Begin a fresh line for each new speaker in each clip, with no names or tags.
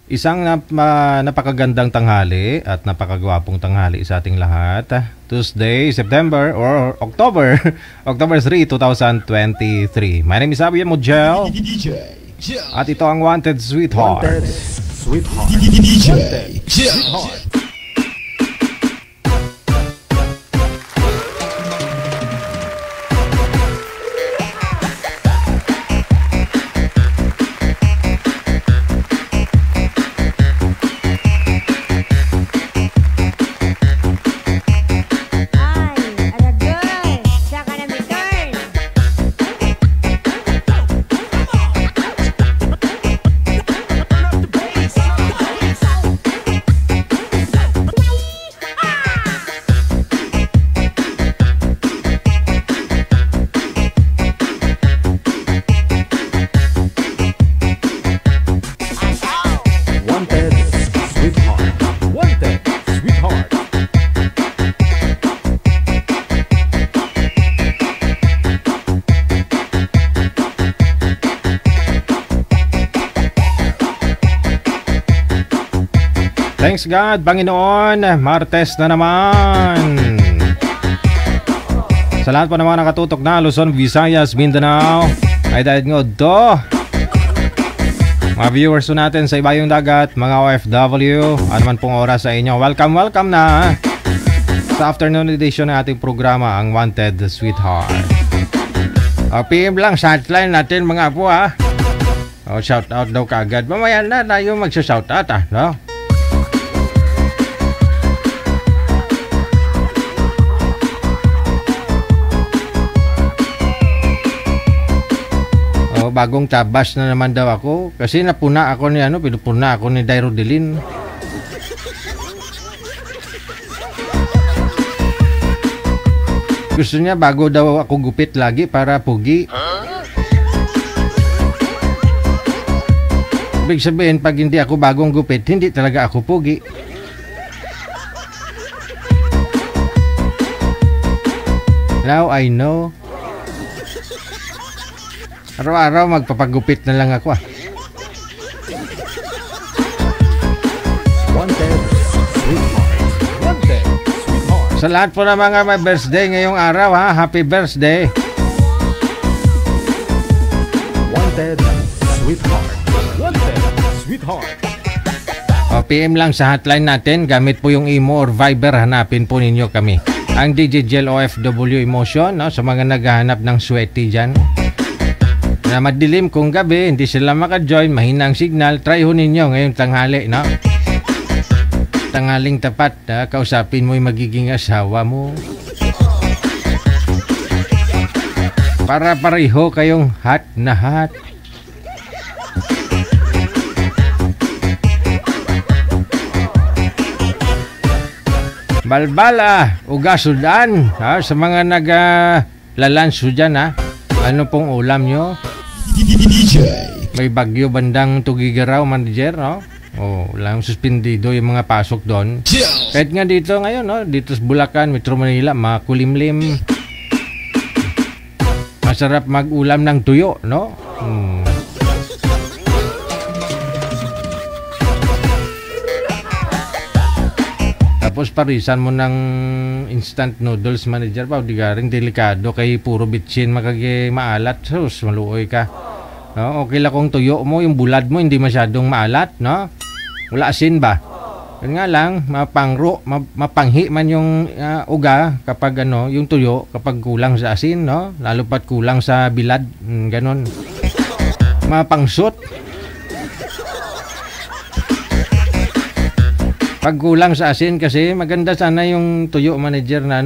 Isang napakagandang tanghali at napakagwapong tanghali sa ating lahat. Tuesday, September or October, October 3, 2023. My name is Abby Mujel. At ito ang Wanted Sweetheart.
Wanted Sweetheart. Wanted Sweetheart.
Thanks God, Panginoon, Martes na naman. Sa lahat po naman nakatutok na Luzon, Visayas, Mindanao, ay dahil nga do. Mga viewers po natin sa ibayong dagat, mga OFW, anuman pong oras sa inyo. Welcome na sa afternoon edition ng ating programa, ang Wanted Sweetheart. PM lang sa hotline natin mga po ha. Shout out daw kaagad. Mamaya na tayo mag-shout out no? Bagong tabas na naman daw ako kasi napuna ako ni pinupuna ako ni Dairodelin. Gusto niya bago daw ako gupit lagi para pugi. Ibig sabihin pag hindi ako bagong gupit, hindi talaga ako pugi. Now I know. Araw-araw magpapagupit na lang ako
Wanted Sweetheart. Wanted Sweetheart.
Sa lahat po ng mga may birthday ngayong araw happy birthday.
Wanted Sweetheart. Wanted Sweetheart.
PM lang sa hotline natin, gamit po yung Imo or Viber, hanapin po ninyo kami. Ang DJ Gel OFW Emotion, sa mga naghahanap ng sweaty dyan. Na madilim kung gabi, hindi sila maka-join, mahinang signal, try ho ninyo ngayong tanghali, no? Tanghaling tapat, kausapin mo yung magiging asawa mo. Para pareho kayong hot na hot. Balbala, ugasudan, sa mga nag-lalanso dyan, ano pong ulam nyo? May bagyo bandang Tugigaraw, manager, no? Lang suspendido yung mga pasok doon. Kahit nga dito ngayon, dito sa Bulacan, Metro Manila, makulimlim. Masarap mag-ulam ng tuyo, no? Tapos parisan mo ng instant noodles, manager, pa di garing delikado kay puro bitsin makagi maalat. Sus, maluoy ka. No, okay lang kung tuyo mo, yung bulad mo hindi masyadong maalat, no? Wala asin ba? Yun nga lang, mapanghi man yung uga kapag yung tuyo kapag kulang sa asin, no? Lalo pat kulang sa bilad, ganon. Mapangsot. Pag kulang sa asin kasi maganda sana yung tuyo, manager, na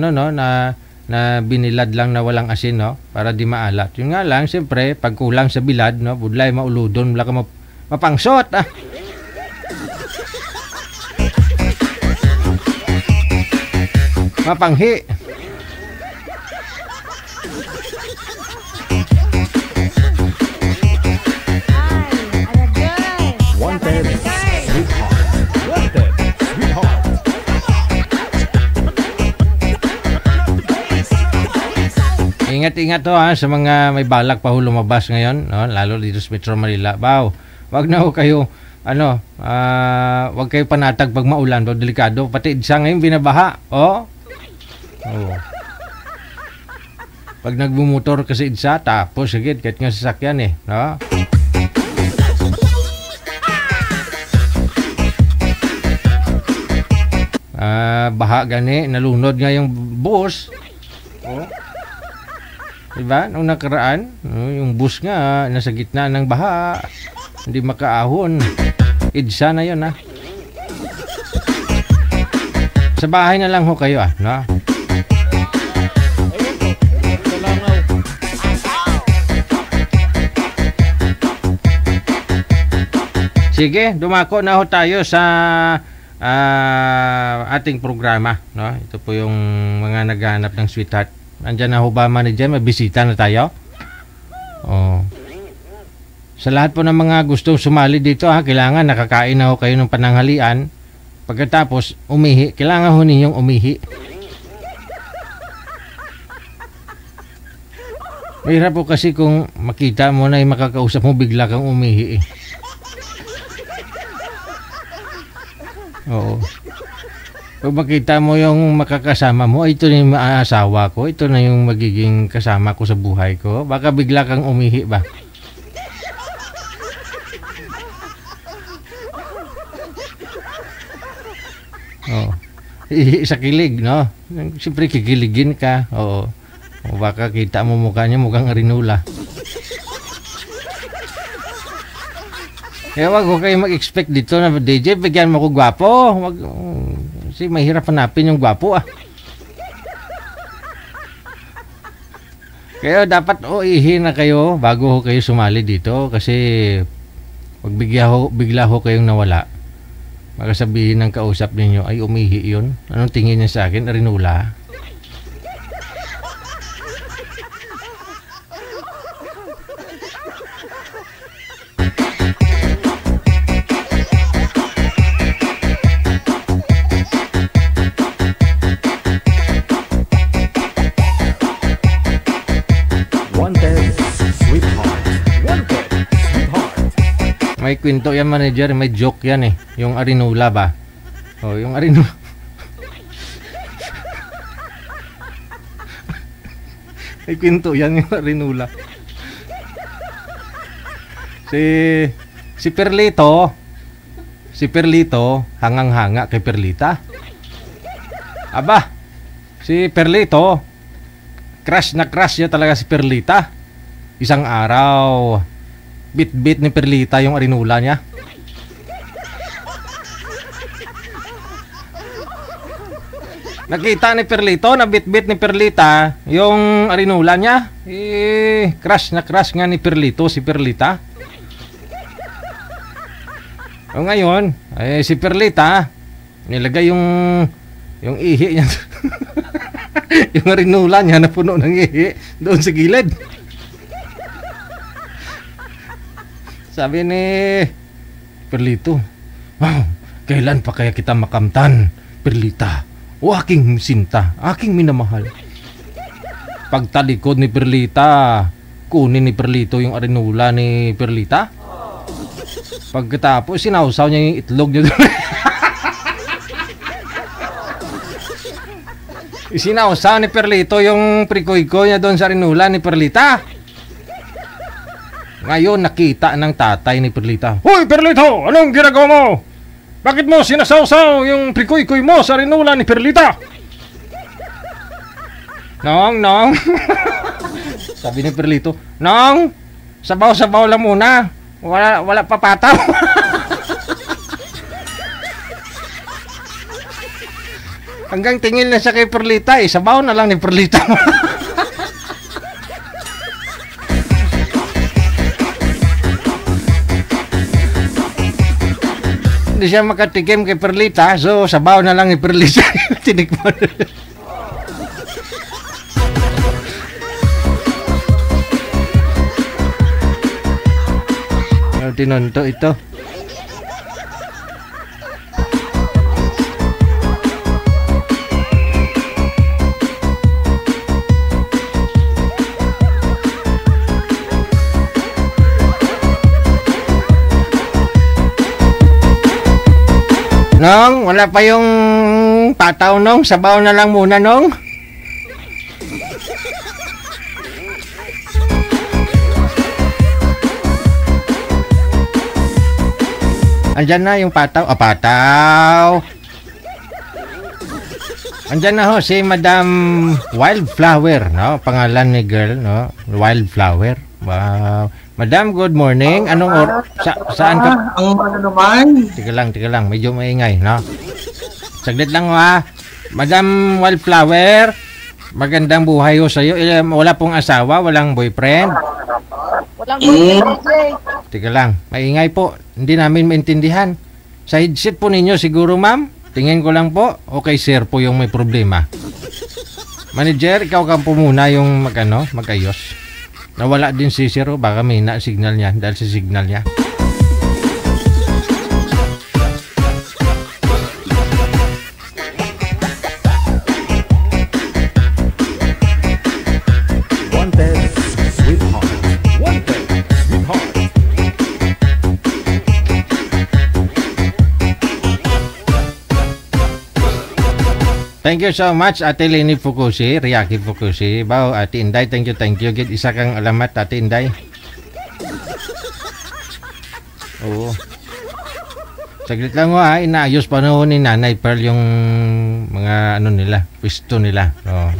na binilad lang na walang asin, no, para di maalat. Yun nga lang, siyempre pag kulang sa bilad, no, budlay mauludon, wala ka mapangsot. Mapanghi.
Wanted Sweetheart. Wanted Sweetheart.
Ingat-ingat to sa mga may balak pa lumabas ngayon, no? Lalo dito sa Metro Manila. Wag na ho kayo Wag kayo panatag pag maulan, daw delikado. Pati siya ngayon binabaha. Oh. Oh. Pag nagbumotor kasi isa, tapos agad kahit nga sasakyan eh, no? Baha gani, nalunod nga yung bus. Oh. Diba? Nung nakaraan, yung bus nga nasa gitna ng baha. Hindi makaahon. Idsa na yun, ha? Sa bahay na lang ho kayo, no? Sige, dumako na ho tayo sa ating programa, no? Ito po yung mga naghahanap ng sweetheart. Andiyan na ho ba, manager? May bisita na tayo? Oh. Sa lahat po ng mga gustong sumali dito, kailangan nakakain na ho kayo ng pananghalian. Pagkatapos, umihi. Kailangan ho ninyong umihi. Mahirap po kasi kung makita mo na yung makakausap mo, bigla kang umihi eh. Oo. Pag makita mo yung makakasama mo, ito na yung asawa ko, ito na yung magiging kasama ko sa buhay ko, baka bigla kang umihi ba? Oo. Ihi sa kilig, no? Siyempre kikiligin ka. Oo. O baka kita mo mukha niya, mukhang arinula. Kaya wag ko kayo mag-expect dito na DJ, bigyan mo ko gwapo. Wag, kasi mahirap hanapin yung gwapo Kaya dapat ihi na kayo bago ho kayo sumali dito kasi pag bigla ho kayong nawala. Baka sabihin ng kausap ninyo ay umihi yun. Anong tingin niya sa akin? Arinula. May kwento yan, manager, may joke yan eh. Yung arinula ba? Oh, yung arinula. May kwento yan, yung arinula. Si Perlito, hangang-hanga kay Perlita. Aba, si Perlito, crush na crush niya talaga si Perlita. Isang araw, bit-bit ni Perlita yung arinula niya. Nakita ni Perlito na bit-bit ni Perlita yung arinula niya. Crush na crush nga ni Perlito si Perlita. O ngayon, si Perlita nilagay yung ihi niya yung arinula niya na puno ng ihi doon sa gilid. Sabi ni Perlito, kailan pa kaya kita makamtan, Perlita? O aking sinta, aking minamahal. Pagtalikod ni Perlita, kunin ni Perlito yung arinula ni Perlita. Pagkatapos, sinausaw niya yung itlog niya doon. Sinausaw ni Perlito yung prikoy-ko niya doon sa arinula ni Perlita. Ngayon nakita ng tatay ni Perlita. Hoy Perlito, anong ginagawa mo? Bakit mo sinasawsaw yung prikoy-koy mo sa rinula ni Perlita? Nong Sabi ni Perlito, Nong, sabaw-sabaw lang muna. Wala pa pataw. Hanggang tingin na siya kay Perlita, sabaw na lang ni Perlita. Hindi siya makatikim kay Perlita, so sabaw na lang ni Perlita. Tinikman. Tinonto ito. Nong, wala pa yung pataw, Nong. Sabaw na lang muna, Nong. Andyan na yung pataw. Ah, pataw. Andyan na ho si Madam Wildflower, no? Pangalan ni girl, no? Wildflower. Wow. Madam, good morning. Anong saan ka?
Ang ano naman?
Tika lang. Medyo maingay, no? Saglit lang, ha? Madam Wildflower, magandang buhay ho sa'yo. Wala pong asawa, walang boyfriend.
Walang boyfriend,
Tika lang, maingay po. Hindi namin maintindihan. Sa headset po ninyo siguro, ma'am? Tingin ko lang po. Okay, sir po yung may problema. Manager, ikaw ka po muna yung magayos. Nawala din si Sir, baka may na-signal niya dahil sa signal niya.
Wanted Sweetheart. Wanted Sweetheart.
Thank you so much, Ate Leni Fukushi, Riaki Fukushi. Bao, Ate Inday, thank you. Gid isa kang alamat, Ate Inday. Oo. Saglit lang ho, ha. Inaayos pa noon ni Nanay Pearl yung mga nila, pwesto nila. Oo.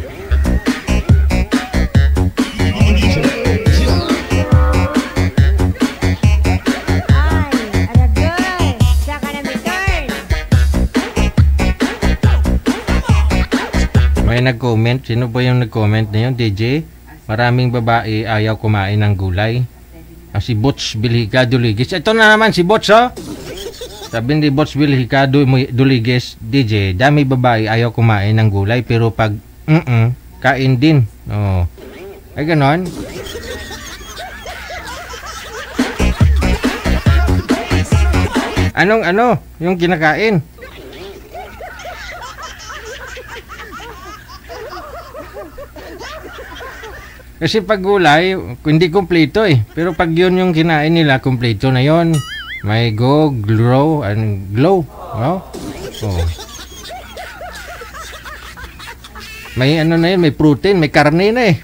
May nag-comment. Sino ba yung nag-comment na yun, DJ? Maraming babae ayaw kumain ng gulay. Si Bots Bilhika Duligis. Ito na naman si Bots, oh. Sabi ni Bots Bilhika Duligis, DJ, dami babae ayaw kumain ng gulay pero pag kain din. Oh. Ay ganon. Anong yung kinakain? Kasi pag gulay, hindi kompleto eh. Pero pag yun yung kinain nila, kompleto na yun. May glow, and glow. No? Oh. May na yun, may protein, may karne na eh.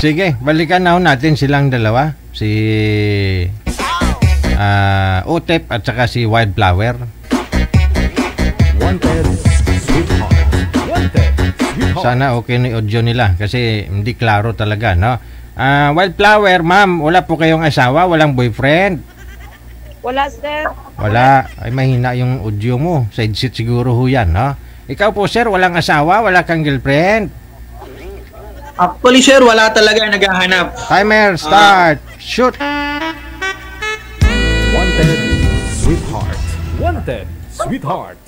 Sige, balikan na natin silang dalawa. Si Otep at saka si Wildflower.
Wanted Sweetheart. Wanted Sweetheart.
Sana okay na yung audio nila kasi hindi klaro talaga, no? Wildflower, ma'am, wala po kayong asawa, walang boyfriend?
Wala, sir.
Wala. Ay, mahina yung audio mo. Side seat siguro ho yan, no? Ikaw po, sir, walang asawa, wala kang girlfriend?
Actually, sir, wala talaga naghahanap.
Timer, start. Shoot.
Wanted Sweetheart. Wanted Sweetheart.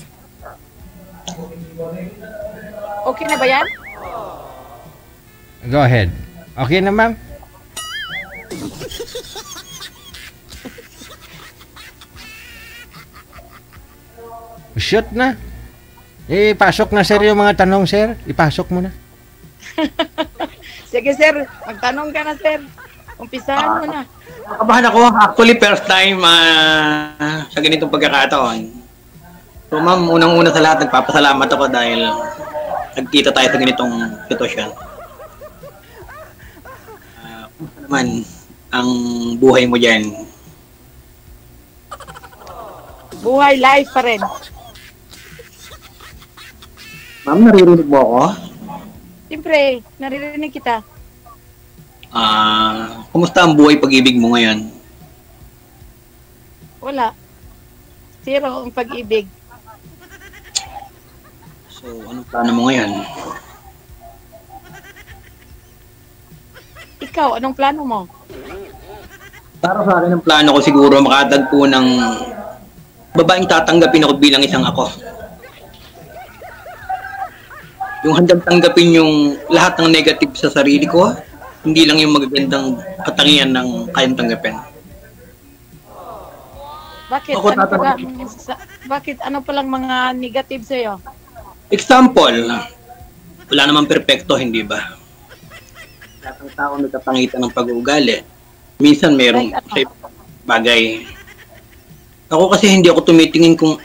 Okay na ba yan?
Go ahead. Okay na, ma'am? Shoot na. Ipasok na, sir, yung mga tanong, sir. Ipasok mo na.
Sige, sir. Magtanong ka na, sir. Umpisahan mo na.
Nakabahan ako. Actually, first time sa ganitong pagkakataon. So, ma'am, unang-una sa lahat, nagpapasalamat ako dahil nagkita tayo sa ganitong sitwasyon. Kumusta naman ang buhay mo dyan?
Buhay life pa rin.
Ma'am, naririnig mo ako?
Siyempre, naririnig kita.
Kumusta ang buhay pag-ibig mo ngayon?
Wala. Zero ang pag-ibig.
So, anong plano mo ngayon?
Ikaw, anong plano mo?
Para sa akin, ang plano ko siguro makatagpo ng babaeng tatanggapin ako bilang isang ako. Yung handang tanggapin yung lahat ng negative sa sarili ko, hindi lang yung magagandang katangian ng kayang tanggapin.
Bakit?
Ako
Ano pa
tatanungin.
bakit ano palang mga negative sa'yo?
Example, wala namang perpekto, hindi ba? Lahat ng tao nagkapangitan ng pag-uugali. Minsan merong
Like
bagay. Ako kasi hindi ako tumitingin kung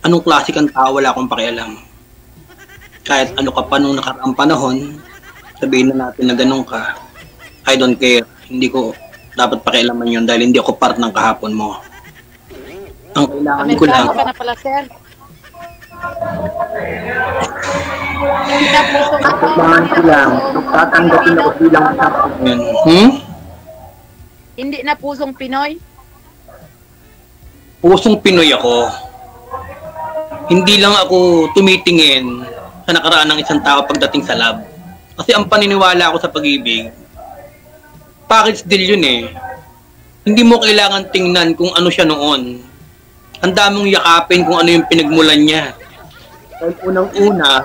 anong klase kang tao, wala akong pakialam. Kahit ano ka pa nung nakaraang panahon, sabihin na natin na ganun ka, I don't care. Hindi ko dapat pakialaman yun dahil hindi ako part ng kahapon mo. Ang kailangan ko lang,
Amerikano ka na pala, sir. Hindi na pusong
kailangan ko lang, tatanggapin ako bilang isang yun.
Hindi na pusong Pinoy.
Pusong Pinoy ako. Hindi lang ako tumitingin sa nakaraan ng isang tao pagdating sa love. Kasi ang paniniwala ko sa pag-ibig, package deal yun eh. Hindi mo kailangan tingnan kung ano siya noon. Ang daming yakapin kung ano yung pinagmulan niya. Dahil unang-una,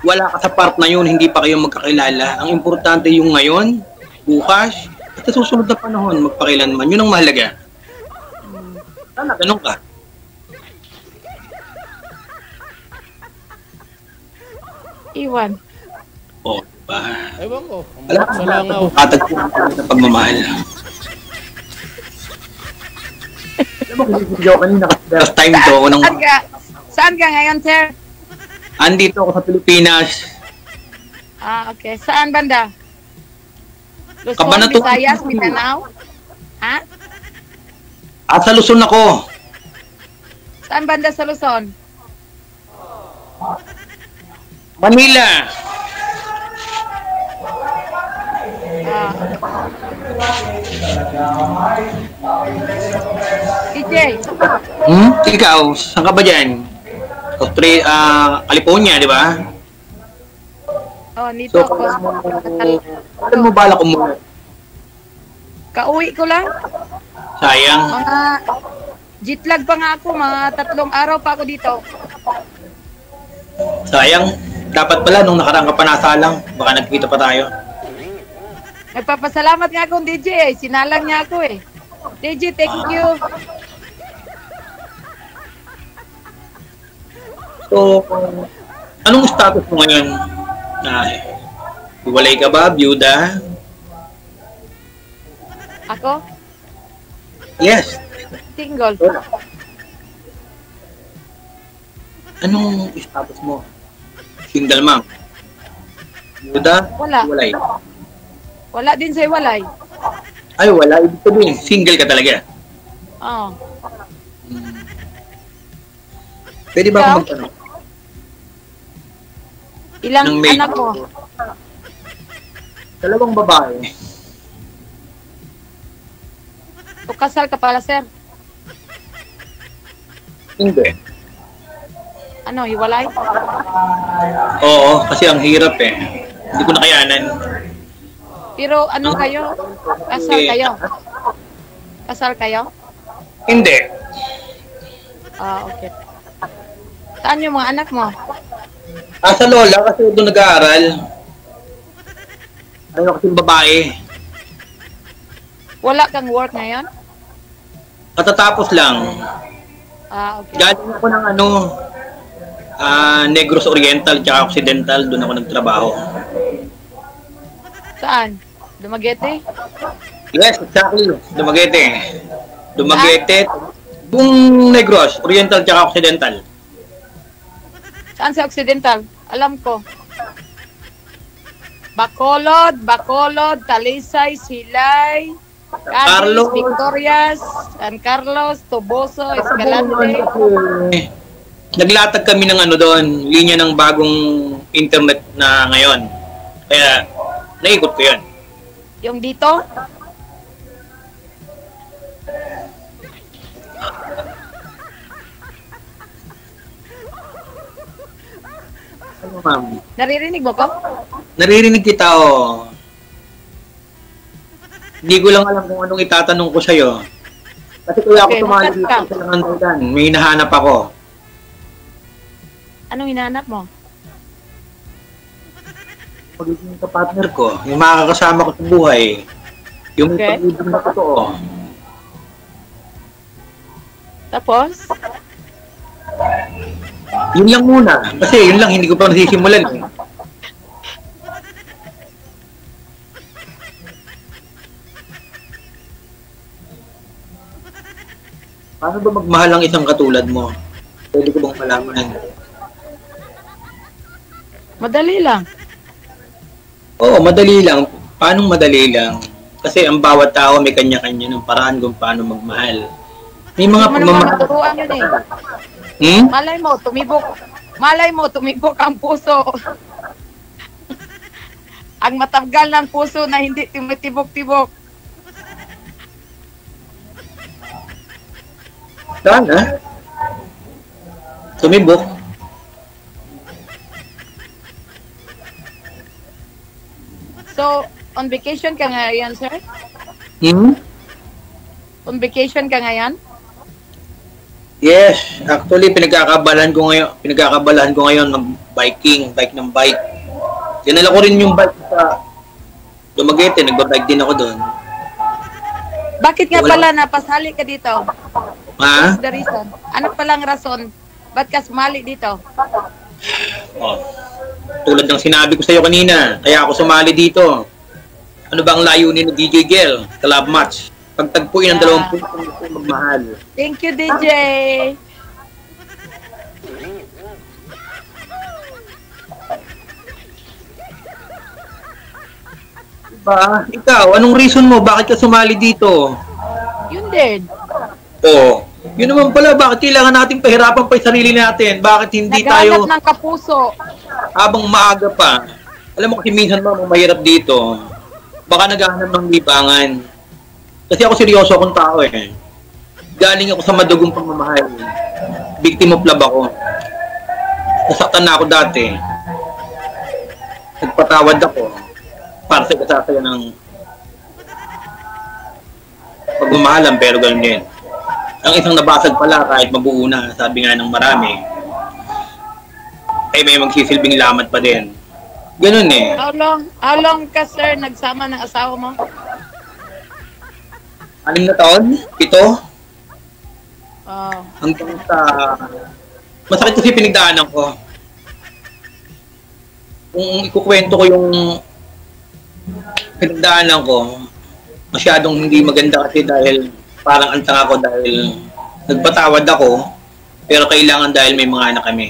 wala ka sa part na yun, hindi pa kayo magkakilala. Ang importante yung ngayon, bukas, at sa susunod na panahon, magpakilanman. Yun ang mahalaga. Sana, ganun ka.
Iwan.
O, diba?
Ewan ko.
Alam
Sa langaw.
mo, katagpuan ka sa pagmamahal. Alam mo, kung hindi ako kanina kasi first time to, unang
Saan ka ngayon, sir?
andito ako sa Pilipinas.
Ah, okay. Saan banda? Luzon,
Cabanatuan.
Visayas, Mindanao? Ha?
Sa Luzon ako.
Saan banda sa Luzon?
Manila.
Ah. DJ,
Ikaw, saan ka ba dyan? California, di ba?
oh, nito ako.
Kailan mo balak umuwi?
Kauwi ko lang.
Sayang.
Mga jet lag pa nga ako. Mga 3 araw pa ako dito.
Sayang. Dapat pala nung nakaraan ka pa nasalang. Baka nagkita pa tayo.
Nagpapasalamat nga akong DJ eh. Sinalang niya ako eh. DJ, thank you.
So, anong status mo ngayon? Iwalay ka ba? Byuda?
Ako?
Yes.
Single.
Anong status mo? Single ma'am? Byuda?
Wala.
Iwalay?
Wala din sa walay.
Ay, wala. Ibig sabihin, single ka talaga.
Oh.
Pwede ba
Ikaw?
akong magtanong?
Ilang
Ng maid.
anak mo?
2 babae.
O kasal ka pala, sir?
Hindi.
Ano, hiwalay?
Oo, kasi ang hirap eh. Hindi ko nakayanan.
Pero ano kayo? Kasal kayo? Kasal kayo?
Hindi.
Ah, okay. Saan yung mga anak mo?
Sa lola kasi doon nag-aaral. Ano kasi babae.
Wala kang work ngayon?
Katatapos lang.
Ah, okay.
Galing ako ng Negros Oriental tsaka Occidental. Doon ako nagtrabaho.
Saan? Dumaguete?
Yes, exactly. Dumaguete. Buong Negros, Oriental tsaka Occidental.
Saan sa Occidental? Alam ko. Bacolod, Talisay, Silay, Cadiz,
Carlos.
Victorias, San Carlos, Toboso, Escalante.
Naglatag kami ng doon, linya ng bagong internet na ngayon. Kaya, naikot ko yun.
Yung dito?
Ano, ma'am?
Naririnig mo ko?
Naririnig kita, Hindi ko lang alam kung anong itatanong ko sa'yo. Kasi kaya ako
Okay,
tumali
makas
dito
ka.
sa Langandagan. May hinahanap ako.
Anong hinahanap mo?
Magiging kapartner ko. Yung makakasama ko sa buhay. Yung
Okay.
pag-ibig na totoo.
Tapos?
Yun lang muna. Kasi yun lang, hindi ko pa nasisimulan eh. Paano ba magmahal ang isang katulad mo? Pwede ko bang malaman?
Madali lang.
Oo, madali lang. Paano madali lang? Kasi ang bawat tao may kanya-kanya ng paraan kung paano magmahal. May mga
Hindi mo naman maturuan yun eh.
Hmm?
Malay mo, tumibok ang puso. Ang matanggal ng puso na hindi tumitibok-tibok.
Sana. Tumibok.
So, on vacation ka ngayon, sir?
Hmm?
On vacation ka ngayon?
Yes, actually pinagkakabalahan ko ngayon ng biking, bike ng bike. Dinala ko rin yung bike sa Dumaguete, nagbabike din ako doon.
Bakit nga pala napasali ka dito?
Ha?
What's the reason? Ano palang rason? Ba't ka sumali dito?
Oh. Tulad ng sinabi ko sa iyo kanina, kaya ako sumali dito. Ano ba ang layunin ng DJ Gel? Club match. Pagtagpuin ang 20 magmahal.
Thank you, DJ.
Diba? Ikaw, anong reason mo? Bakit ka sumali dito?
Yun din.
Oo. Yun naman pala, bakit kailangan natin pahirapan pa yung sarili natin? Bakit hindi tayo,
Naghahanap ng kapuso.
habang maaga pa, alam mo kasi minsan mahirap dito, baka naghahanap ng libangan. Kasi ako seryoso akong tao eh. Galing ako sa madugong pagmamahal. Victim of love ako. Nasaktan na ako dati. Nagpatawad ako para sa kasasaya ng pagmamahalan, pero ganun din. Ang isang nabasag pala kahit mabuo na, sabi nga ng marami, ay may magsisilbing lamat pa din. Ganun eh.
How long ka, sir, nagsama ng asawa mo?
6 na taon? 7?
Oh.
Hanggang sa... Masakit kasi pinagdaanan ko. Kung ikukwento ko yung pinagdaanan ko, masyadong hindi maganda kasi dahil parang antang ako dahil nagpatawad ako, pero kailangan dahil may mga anak kami.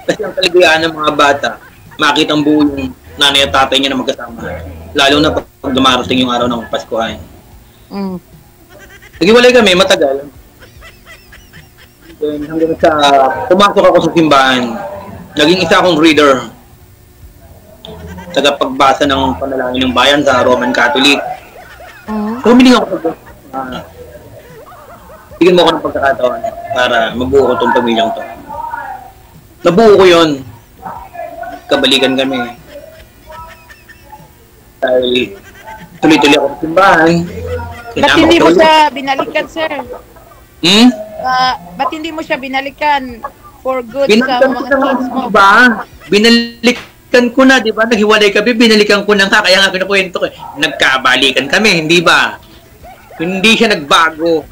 Kasi ang kaligayahan ng mga bata, makita ang buo yung nanay at tatay niya na magkasama. Lalo na pag dumarating yung araw ng Paskuhan.
Mm.
Naghiwalay kami, matagal. Then hanggang sa pumasok ako sa simbahan, naging isa akong reader. Tagapagbasa ng panalangin ng bayan sa Roman Catholic. So, humiling ako sa bigyan mo ako ng pagkakataon para mabuo ko itong pamilyang to. Nabuo ko yun. Kabalikan kami. Dahil tuloy-tuloy ako sa simbahan.
Ba't hindi mo siya binalikan, sir?
Hmm?
Ba't hindi mo siya binalikan for good sa
Binalikan ko
mga
na nga,
kids mo?
diba? Binalikan ko na, di ba? Naghiwalay kami, binalikan ko na nga. Kaya nga kinukwento ko, nagkabalikan kami, hindi ba? Hindi siya nagbago.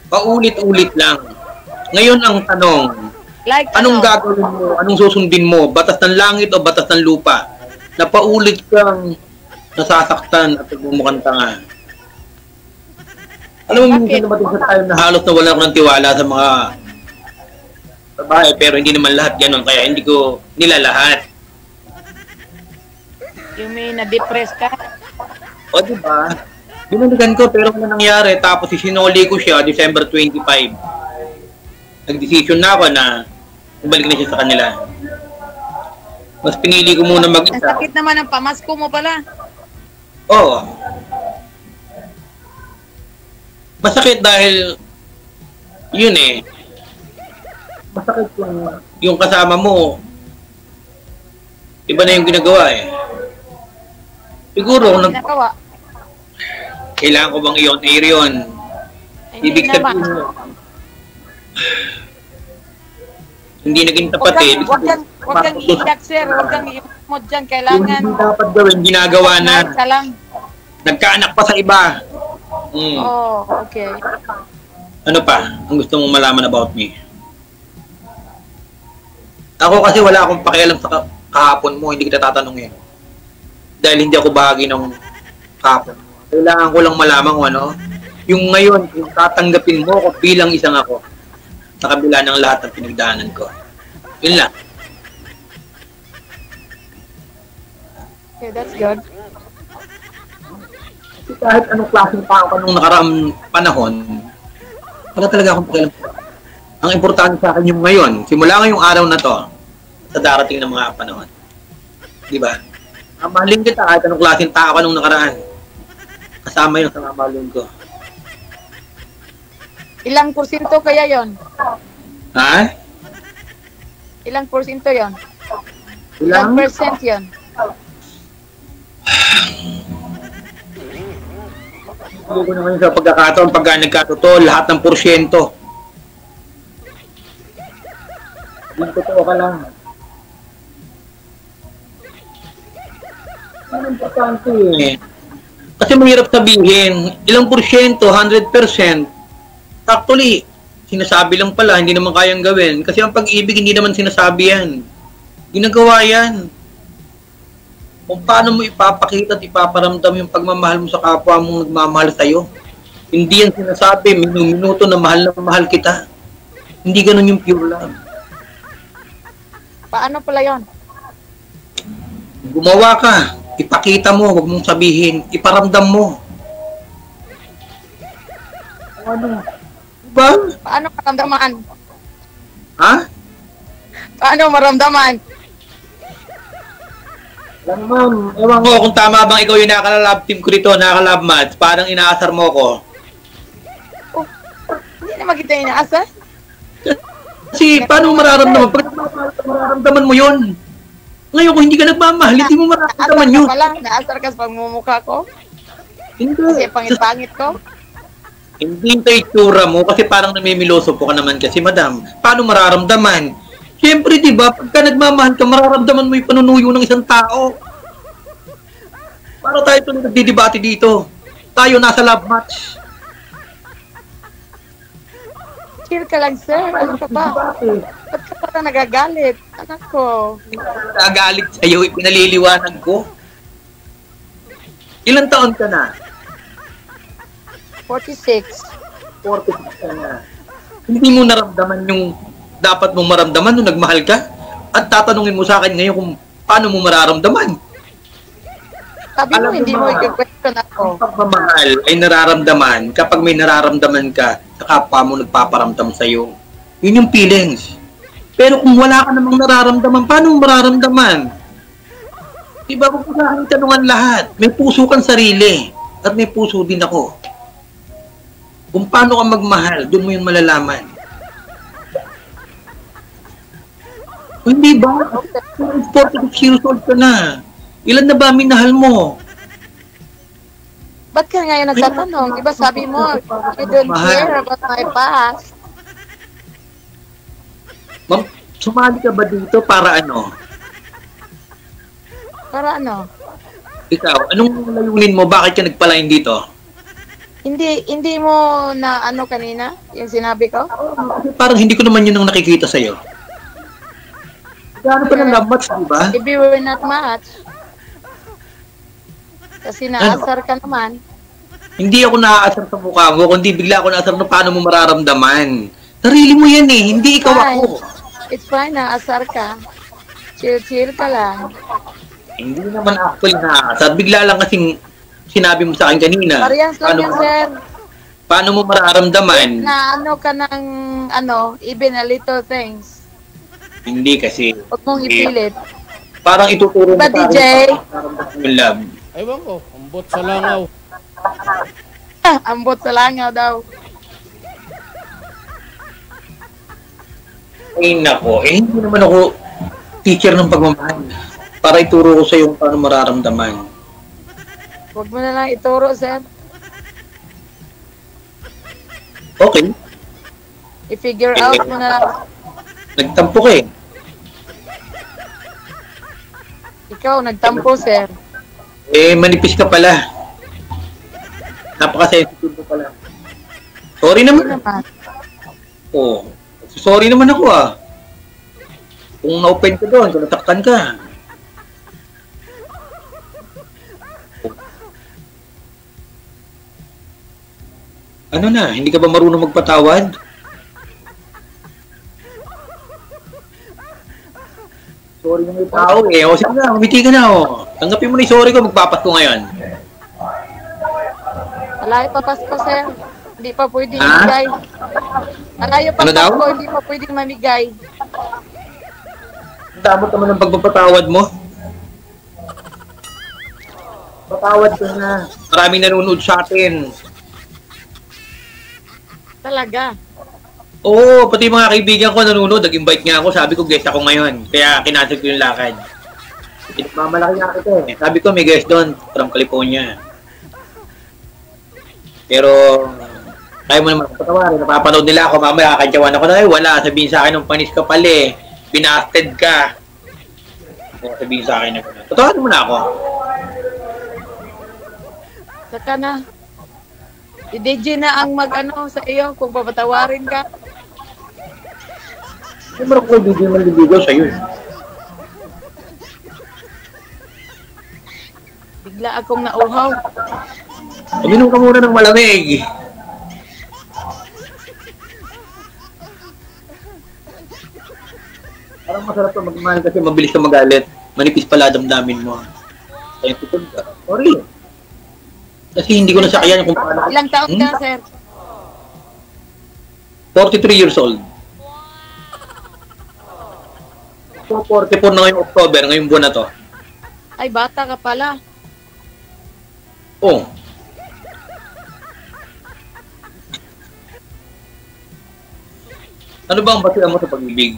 Paulit-ulit lang. Ngayon ang tanong,
Like
anong
ano?
gagawin mo? Anong susundin mo? Batas ng langit o batas ng lupa? Na paulit kang nasasaktan at nagmumukhang tanga. Alam mo, minsan naman sa time na halos nawala ako ng tiwala sa mga babae, pero hindi naman lahat ganun, kaya hindi ko nila lahat.
You mean na-depress ka?
O diba? Binalikan ko, pero ano nangyari, tapos isinoli ko siya December 25. Nag-decision na ako na balik na siya sa kanila. Mas pinili ko muna
Ang
mag-isa.
sakit naman ng pamasko mo pala.
Oo. Masakit dahil yun eh. Masakit yung kasama mo. Iba na yung ginagawa eh. Siguro,
Ano ginagawa?
kailangan ko bang i-on air yun?
Hindi
Ibig
naman.
sabihin, hindi naging tapat eh.
Huwag kang iiyak, sir. Huwag kang iimot dyan.
Yung
Kailangan.
hindi dapat gawin, ginagawa na.
Ka lang.
Nagkaanak pa sa iba. Mm.
Oh, okay.
Ano pa ang gusto mong malaman about me? Ako kasi wala akong pakialam sa kahapon mo, hindi kita tatanungin. Dahil hindi ako bahagi ng kahapon mo. Kailangan ko lang malaman kung ano, yung ngayon, kung tatanggapin mo ako bilang isang ako sa kabila ng lahat ng pinagdaanan ko. Yun lang.
Okay, that's good.
Kasi kahit anong klaseng tao ka nung nakaraang panahon, wala talaga akong pakialam. Ang importante sa akin yung ngayon, simula ngayong araw na to, sa darating ng mga panahon. Di ba? Mamahalin kita kahit anong klaseng tao ka nung nakaraan. Kasama yun sa mamahalin ko.
Ilang porsyento kaya yon?
Ha?
Ilang porsyento yon?
Ilang?
Ilang percent yon?
Hindi ko naman sa pagkakataon, pagka nagkatotoo, lahat ng porsyento. Yung totoo ka lang. Ano importante eh. Kasi mahirap sabihin, ilang porsyento, 100%. Actually, sinasabi lang pala, hindi naman kayang gawin. Kasi ang pag-ibig, hindi naman sinasabi yan. Ginagawa yan. Kung paano mo ipapakita at ipaparamdam yung pagmamahal mo sa kapwa mong nagmamahal sa'yo. Hindi yan sinasabi, minuto na mahal kita. Hindi ganun yung pure love.
Paano pala yon?
Gumawa ka, ipakita mo, huwag mong sabihin, iparamdam mo. Ano? Diba?
Paano maramdaman?
Ha?
Paano maramdaman?
Lang ma'am, ewan ko kung tama bang ikaw yung nakaka-love team ko rito, nakaka-love match, parang inaasar mo ko.
Oh, hindi naman kita inaasar.
Kasi paano mo mararamdaman? Pag mararamdaman mo yun. Ngayon kung hindi ka nagmamahal, hindi mo mararamdaman yun.
Naasar ka sa pagmumukha ko?
Hindi.
Kasi pangit-pangit ko?
Hindi yung itsura mo kasi parang namimiloso po ka naman kasi madam. Paano mararamdaman? Siyempre, di ba, pagka nagmamahal ka, mararamdaman mo yung panunuyo ng isang tao. Paano tayo tuloy nagdidebate dito? Tayo nasa love match.
Chill ka lang, sir. Ano ka ba? Ba't ka parang nagagalit? Anak ko.
Nagagalit sa'yo, ipinaliliwanag ko. Ilang taon ka na?
46.
46 ka na. Hindi mo naramdaman yung dapat mong maramdaman nung nagmahal ka? At tatanungin mo sa akin ngayon kung paano mo mararamdaman?
Sabi mo, hindi mo i-question ako.
Ang pagmamahal ay nararamdaman kapag may nararamdaman ka sa kapwa mo nagpaparamdam sa'yo. Yun yung feelings. Pero kung wala ka namang nararamdaman, paano mo mararamdaman? Diba, kung sa akin tanungan lahat, may puso kang sarili at may puso din ako. Kung paano ka magmahal, doon mo yun malalaman. Hindi ba? 46 years old ka na. Ilan na ba minahal mo?
Ba't ka ngayon nagtatanong? Diba sabi mo, you don't care about my past.
Ma'am, sumali ka ba dito para ano?
Para ano?
Ikaw, anong layunin mo? Bakit ka nagpalain dito?
Hindi mo na ano kanina? Yung sinabi ko?
Kasi parang hindi ko naman yun ang nakikita sa'yo. Gaano pa ng love match, di ba?
Maybe we're not match. Kasi naasar ka naman.
Hindi ako naaasar sa mukha mo, kundi bigla ako naasar na paano mo mararamdaman. Sarili mo yan eh, hindi ikaw
Fine.
ako.
It's fine, naasar ka. Chill ka lang.
Hindi naman actually naaasar. Bigla lang kasing sinabi mo sa akin kanina.
Parehas lang yan, sir.
Paano mo mararamdaman?
Na ano ka ng, even a little things.
Hindi kasi.
Huwag mong ipilit.
Parang ituturo mo
Ba,
sa
DJ?
akin mararamdaman yung love.
Ewan ko, ambot sa langaw.
Ambot sa langaw daw.
Ay nako, hindi naman ako teacher ng pagmamahal. Para ituro ko sa iyo kung paano mararamdaman.
Huwag mo na lang ituro, sir.
Okay,
I-figure out mo na lang.
nagtampo ka eh.
Ikaw, nagtampo, sir.
Manipis ka pala. Napaka-sensitive mo pala. Sorry
Hindi
naman.
naman.
Oh, sorry naman ako ah. Kung na-open ka doon, kung nataktan ka. Ano na, hindi ka ba marunong magpatawad? Sorry na may tao eh. O sige na, umiti ka na o. Tanggapin mo na yung sorry ko, magpapasko ngayon.
Malayo pa Pasko, sir. Hindi pa pwedeng
Ha?
mamigay. Malayo pa
Ano daw?
Pasko, hindi pa pwedeng mamigay.
Ang damot naman ng pagpapatawad mo. Patawad ka na. Maraming nanonood sa atin.
Talaga.
Oo, pati mga kaibigan ko nanonood. Nag-invite nga ako. Sabi ko, guest ako ngayon. Kaya kinansel ko yung lakad. Mamalaki nga kita eh. Sabi ko, may guest doon from California. Pero, kaya mo naman patawarin. Napapanood nila ako. Mamaya kakantyawan ako na, ay wala. Sabihin sa akin, ng panis ka pala eh. Binasted ka. O, sabihin sa akin na gano'n. Patawarin mo na ako.
Saka na. Si DJ na ang mag-ano sa iyo kung papatawarin ka.
Hindi mo ako bibigyan ng libigaw sa'yo eh.
Bigla akong nauhaw.
Uminom ka muna ng malamig. Parang masarap ka magmahal kasi mabilis ka magalit. Manipis pala damdamin mo. Kaya tutod ka. Sorry. Kasi hindi ko nasakayan kung paano.
Ilang taon ka, sir?
43 years old. So, 44 na ngayong October, ngayong buwan na to.
Ay, bata ka pala.
Oh. Ano ba ang basihan mo sa pag-ibig?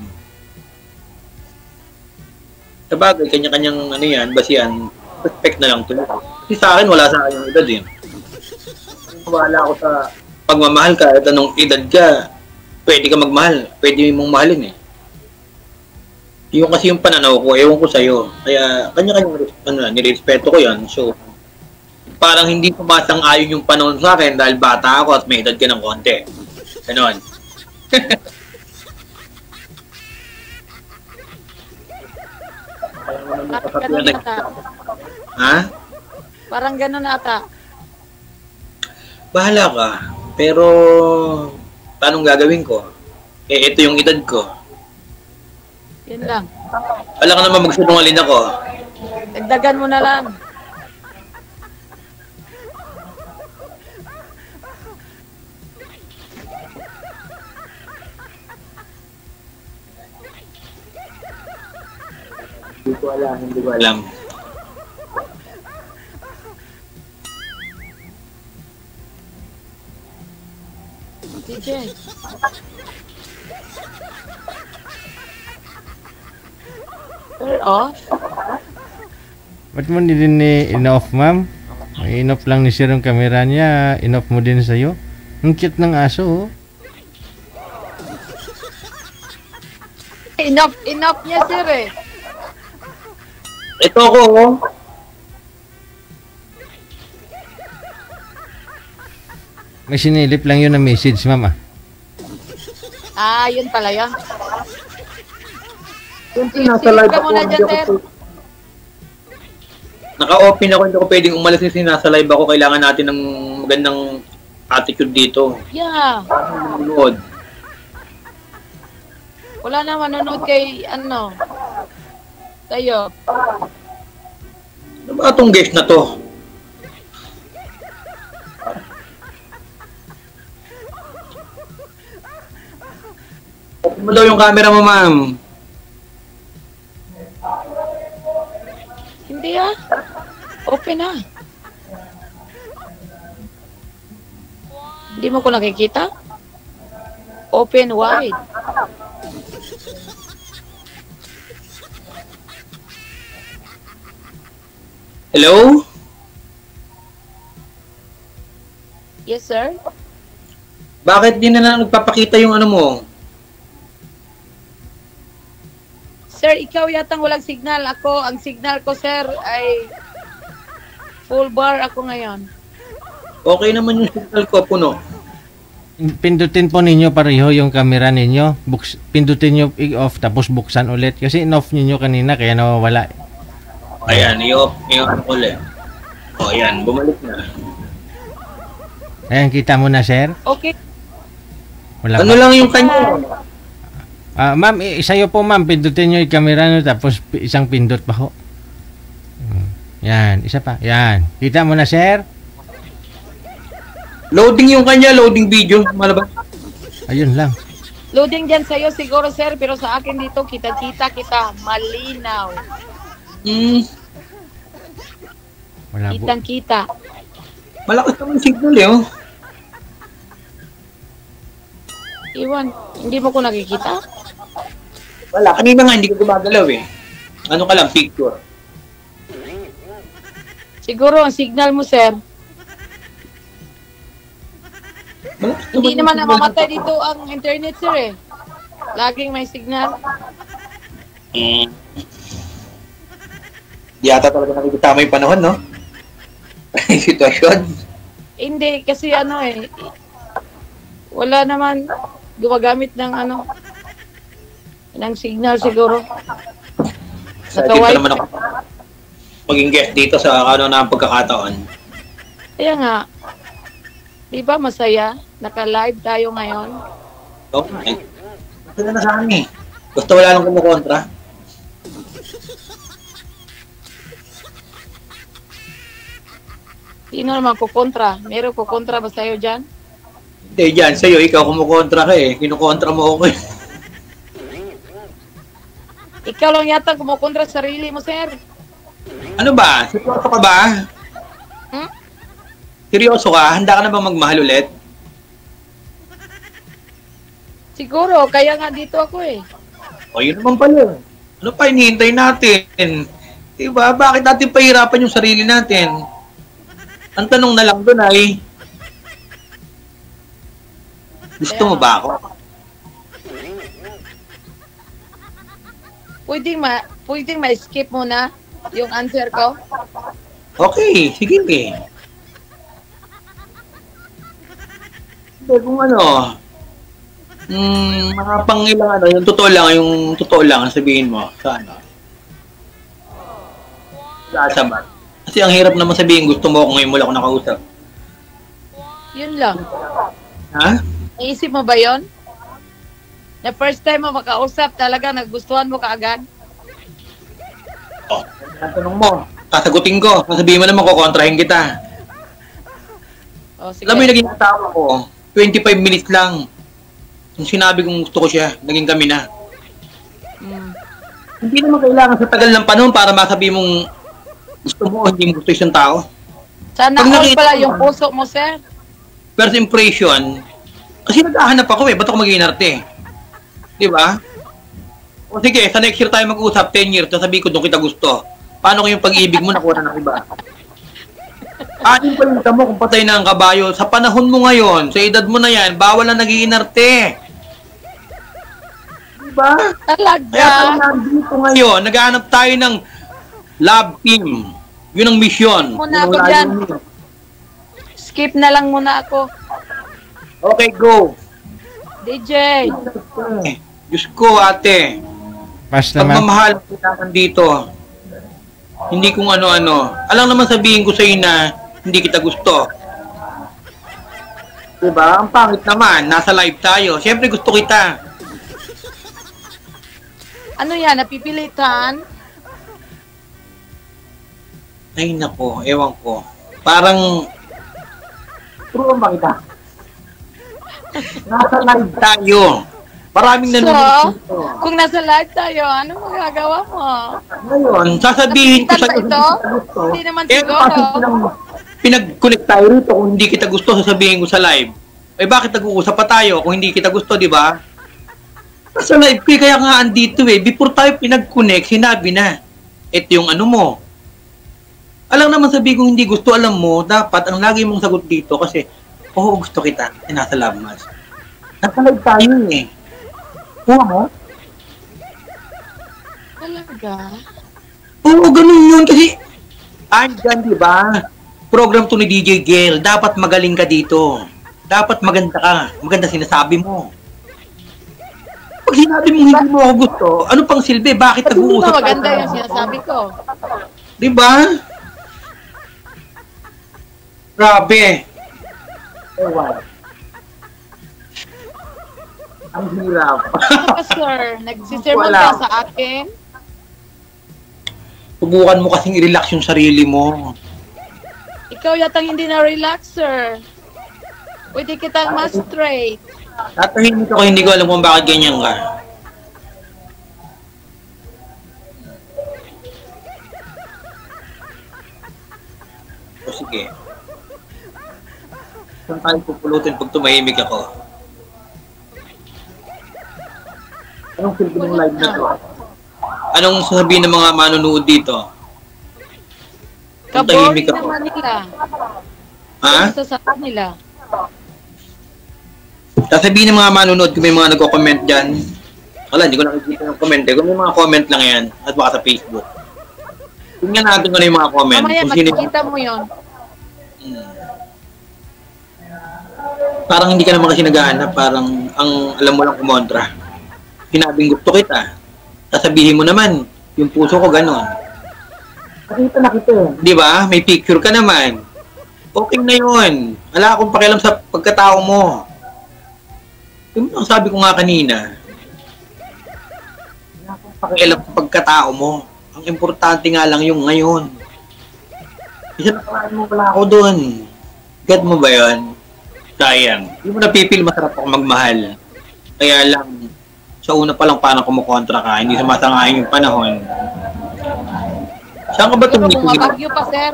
Sabagay, kanya-kanyang ano yan, basihan. Respect na lang to. Kasi sa akin, wala sa akin yung edad eh. Wala ako sa pagmamahal ka at anong edad ka, pwede ka magmahal. Pwede mong mahalin eh. Yung kasi yung pananaw ko, ewan ko sa'yo. Kaya kanya-kanyang nirespeto ko yan. So, parang hindi sumasang-ayon yung panahon sa akin dahil bata ako at may edad ka ng konti. Ganon.
Parang ganun ata.
Ha?
Parang ganun ata.
Bahala ka. Pero, paano gagawin ko? Eh, ito yung edad ko.
Yun lang.
Wala ka naman magsinungaling ako.
Dagdagan mo na lang.
Hindi ko alam.
DJ. Turn off?
Ba't mo hindi din in-off, ma'am? In-off lang ni sir yung camera niya. In-off mo din sa'yo. Ang cute ng aso, oh.
Enough niya, sir eh.
Ito ako, oh.
May sinilip lang yun na message, ma'am, ah.
Ah, yun pala yun.
Nasa
Silip
live
ka
ako.
muna dyan, sir.
Naka-open ako, hindi ako pwedeng umalis kasi nasa live ako. Kailangan natin ng magandang attitude dito.
Yeah.
Lord.
Wala na manonood kay, ano, sa'yo.
Ano ba itong guest na to? Open mo daw yung camera mo, ma'am.
Hindi ah. Open na. Hindi mo ko nakikita? Open wide.
Hello?
Yes, sir.
Bakit di na lang nagpapakita yung ano mo?
Sir, ikaw yatang walang signal. Ako, ang signal ko, sir, ay full bar ako ngayon.
Okay naman yung signal ko, puno.
pindutin po ninyo pareho yung camera ninyo. Pindutin nyo i-off tapos buksan ulit. Kasi in-off ninyo kanina kaya nawawala.
Ayan, i-off ulit. O, ayan, bumalik na.
Ayan, kita mo na, sir?
Okay.
Wala
Ano
pa.
lang yung kanya?
Ma'am, isayo po ma'am, pindutin nyo yung camera nyo tapos isang pindot pa ho. Yan, isa pa. Yan. Kita mo na, sir?
Loading yung kanya, loading video. Malabas.
Ayun lang.
Loading dyan sa'yo siguro, sir. Pero sa akin dito, kita-kita kita. Malinaw.
Wala po.
Kitang-kita.
Malakas naman yung signal eh, oh.
Iwan, hindi mo ko nakikita?
Wala, kanina nga hindi ko gumagalaw eh. Ano ka lang, picture.
Siguro, ang signal mo, sir. Hindi naman namamatay dito ang internet, sir, eh. Laging may signal.
Di ata talaga nakikita mo yung panahon, no? Sitwasyon.
Hindi, kasi ano eh. Wala naman gumagamit ng ano. Ng signal siguro.
Sa pa naman ako maging guest dito sa ano na ang pagkakataon.
Kaya nga. Di ba masaya? Naka-live tayo ngayon.
Okay. Gusto na sa amin eh. Gusto wala lang kumukontra.
Sino naman kukontra? Meron kukontra ba sa'yo dyan?
Hindi dyan, sa'yo, ikaw kumukontra ka eh. Kinukontra mo ako eh.
Ikaw lang yata kumukontra sa sarili mo, sir.
Ano ba? Seryoso ka ba? Seryoso ka? Handa ka na ba magmahal ulit?
Siguro, kaya nga dito ako eh.
O yun naman pala. Ano pa hinihintay natin? Diba? Bakit natin pahirapan yung sarili natin? Ang tanong na lang doon ay, gusto mo ba ako?
Pwedeng ma-skip muna yung answer ko.
Okay, sige. Hindi, kung ano, mga pangilang ano, yung totoo lang, sabihin mo, sa ano? Sa ba? Kasi ang hirap naman sabihin, gusto mo ako ngayon mula ako nakausap.
Yun lang.
Ha?
Naisip mo ba yon? Na first time mo makausap, talaga nagustuhan mo kaagad?
Oh, ang tanong mo, sasagutin ko. Sasabihin mo naman, kukontrahin kita.
O, sige.
Alam mo yung naging asawa ko, 25 minutes lang. Yung sinabi kong gusto ko siya, naging kami na. Hindi naman kailangan sa tagal ng panahon para masabi mong gusto mo o hindi mo gusto isang tao.
Sana
Pag
all
nakita
pala
mo-
yung puso mo, sir.
First impression, kasi naghahanap ako eh, ba't ako mag-iinarte? Di ba? O sige, sa next year tayo mag-usap, 10 years, sasabihin ko doon kita gusto. Paano kung yung pag-ibig mo nakuha na ng iba? Anin pa rin mo kung patay na ang kabayo. Sa panahon mo ngayon, sa edad mo na yan, bawal na nag-iinarte. Di ba? Kaya tayo
Talaga.
nandito ngayon, naghahanap tayo ng love team. Yun ang mission.
Muna
Yun ang
ako
layunin
dyan.
niyo.
Skip na lang muna ako.
Okay, go.
DJ.
Diyos ko, ate.
Basta ma'am.
Pagmamahal ang kailangan dito. Hindi kung ano-ano. Alang naman sabihin ko sa iyo na hindi kita gusto. Diba? Ang pangit naman. Nasa live tayo. Siyempre gusto kita.
Ano yan? Napipilitan?
Ay nako, ewan ko. Parang true ba kita? Nasa live tayo. Maraming
So,
nanonood dito.
kung nasa live tayo, ano magagawa mo?
Ngayon, sasabihin ko sa
Napitan ba ito? Hindi naman siguro.
Pinag-connect tayo rito kung hindi kita gusto, sasabihin ko sa live. Eh bakit nag-uusap pa tayo kung hindi kita gusto, di ba? Sa live ko, kaya nga andito eh. Before tayo pinag-connect, sinabi na. Ito yung ano mo. Alam naman sabihin kung hindi gusto, alam mo, dapat ang lagi mong sagot dito kasi, oo, gusto kita. Eh, nasa love match. Nasa live tayo eh. Kuha mo?
Talaga?
Oo, ganun yun kasi andyan, di ba? Program to ni DJ Gel. Dapat magaling ka dito. Dapat maganda ka. Maganda sinasabi mo. Pag sinabi mo hindi mo ako gusto, ano pang silbi? Bakit
Ba't hindi
nag-uusap
ba maganda yung sinasabi ko?
Diba? Grabe. Ewan. Ang hirap.
Ano ka, sir? Nagsisermon
Wala.
ka sa akin?
Subukan mo kasing i-relax yung sarili mo.
Ikaw yatang hindi na-relax, sir. Pwede kitang ma-straight.
Tatahimik ako, hindi ko alam kung bakit ganyan ka. O sige. Saan tayo pupulutin pag tumahimik ako? Anong silbi ng live na to? Anong sasabihin ng mga manonood dito? Kung tahimik
Kaboring
ako.
naman nila.
Ha?
Ano sasabihin nila?
Sasabihin ng mga manonood kung may mga nagko-comment dyan. Wala, hindi ko nakikita yung comment eh. Kung may mga comment lang yan, at baka sa Facebook. Tingnan natin kung ano yung mga comment.
Mamaya,
Kung sino-
makikita mo yon.
Parang hindi ka naman kasi naghahanap. Parang ang alam mo lang kumontra. Sinabing gusto kita. Sasabihin mo naman, yung puso ko gano'n. Nakita na kita eh. Di ba? May picture ka naman. Okay na yun. Wala akong pakialam sa pagkatao mo. Yung ang sabi ko nga kanina, wala akong pakialam sa pagkatao mo. Ang importante nga lang yung ngayon. Isa na paraan mo wala ako doon. Get mo ba yun? Sayang. Hindi mo napipil masarap ako magmahal. Kaya lang, sa una pa lang parang kumukontra ka, hindi sumasangayon yung panahon. Saan ka ba
Pero
tumingin?
bumabagyo pa, sir.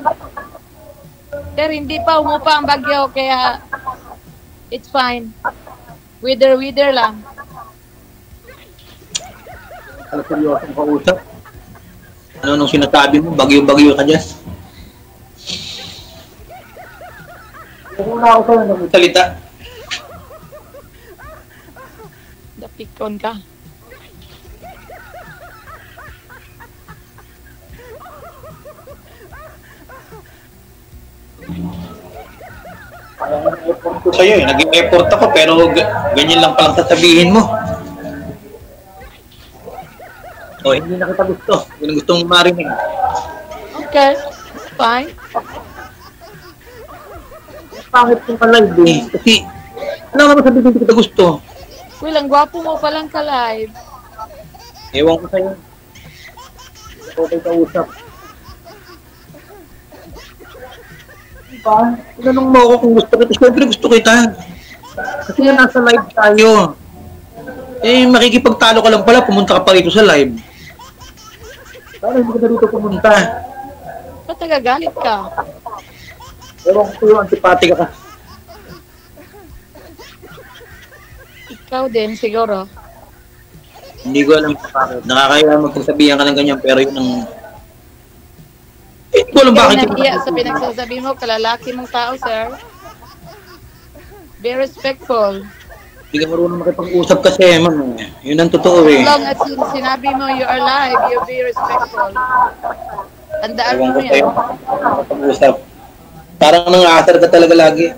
Sir, hindi pa umupa ang bagyo, kaya it's fine. Wither lang.
Ano seryosong kausap? Ano nung sinasabi mo? Bagyo-bagyo ka dyan? Una ako sa'yo nagsalita.
Dapikon ka.
Nag-effort ko sa'yo eh. Naging effort ako pero ganyan lang palang sasabihin mo. O, hindi na kita gusto. Hindi na gusto mong marinig.
Okay, it's fine.
Pangit kong ka-live eh. Kasi, ano naman sabihin hindi kita gusto?
Well, ang gwapo mo palang ka-live.
Ewan ko sa'yo. Okay ka usap. Diba? Tinanong mo ako kung gusto kita. Siyempre gusto kita. Kasi nga nasa live tayo. Eh, makikipagtalo ka lang pala, pumunta ka pa rito sa live. Sana hindi ka na rito pumunta.
Ba't nagagalit ka?
Ewan ko sa'yo, antipati ka.
Ikaw din, siguro.
Hindi ko alam kung bakit. Nakakaya magpagsabihan ka ng ganyan, pero yun ang... Eh, hindi ko alam
Ikaw
bakit.
nahiya sa pinagsasabi mo, kalalaki mong tao, sir. Be respectful.
Hindi ka marunong makipag-usap kasi, ma'am. Yun ang totoo eh.
As long as sinabi mo you are live, you be respectful. Tandaan
Ewan
mo
ko sa'yo.
yan.
Makipag-usap. Parang nangasar ka talaga lagi.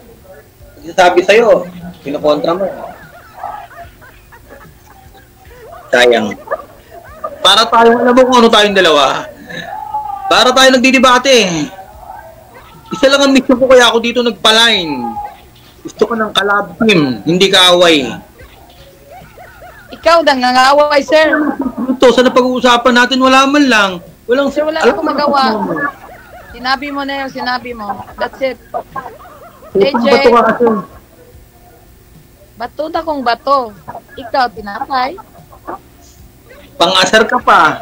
Sabi sa'yo, pinukontra mo. Sayang. Para tayong, alam mo kung ano tayong dalawa? Para tayo nagdidebate. Isa lang ang mission ko kaya ako dito nagpa-line. Gusto ko ng collab team, hindi kaaway.
Ikaw nangangaway, sir.
Ito, sa napag-uusapan natin, wala man lang. Walang,
Sir, wala
alam
akong
mo,
magawa. Sinabi mo na yung sinabi mo. That's it.
Bato
AJ,
ka kasi.
bato na kong bato. Ikaw, tinapay.
Pang-asar ka pa.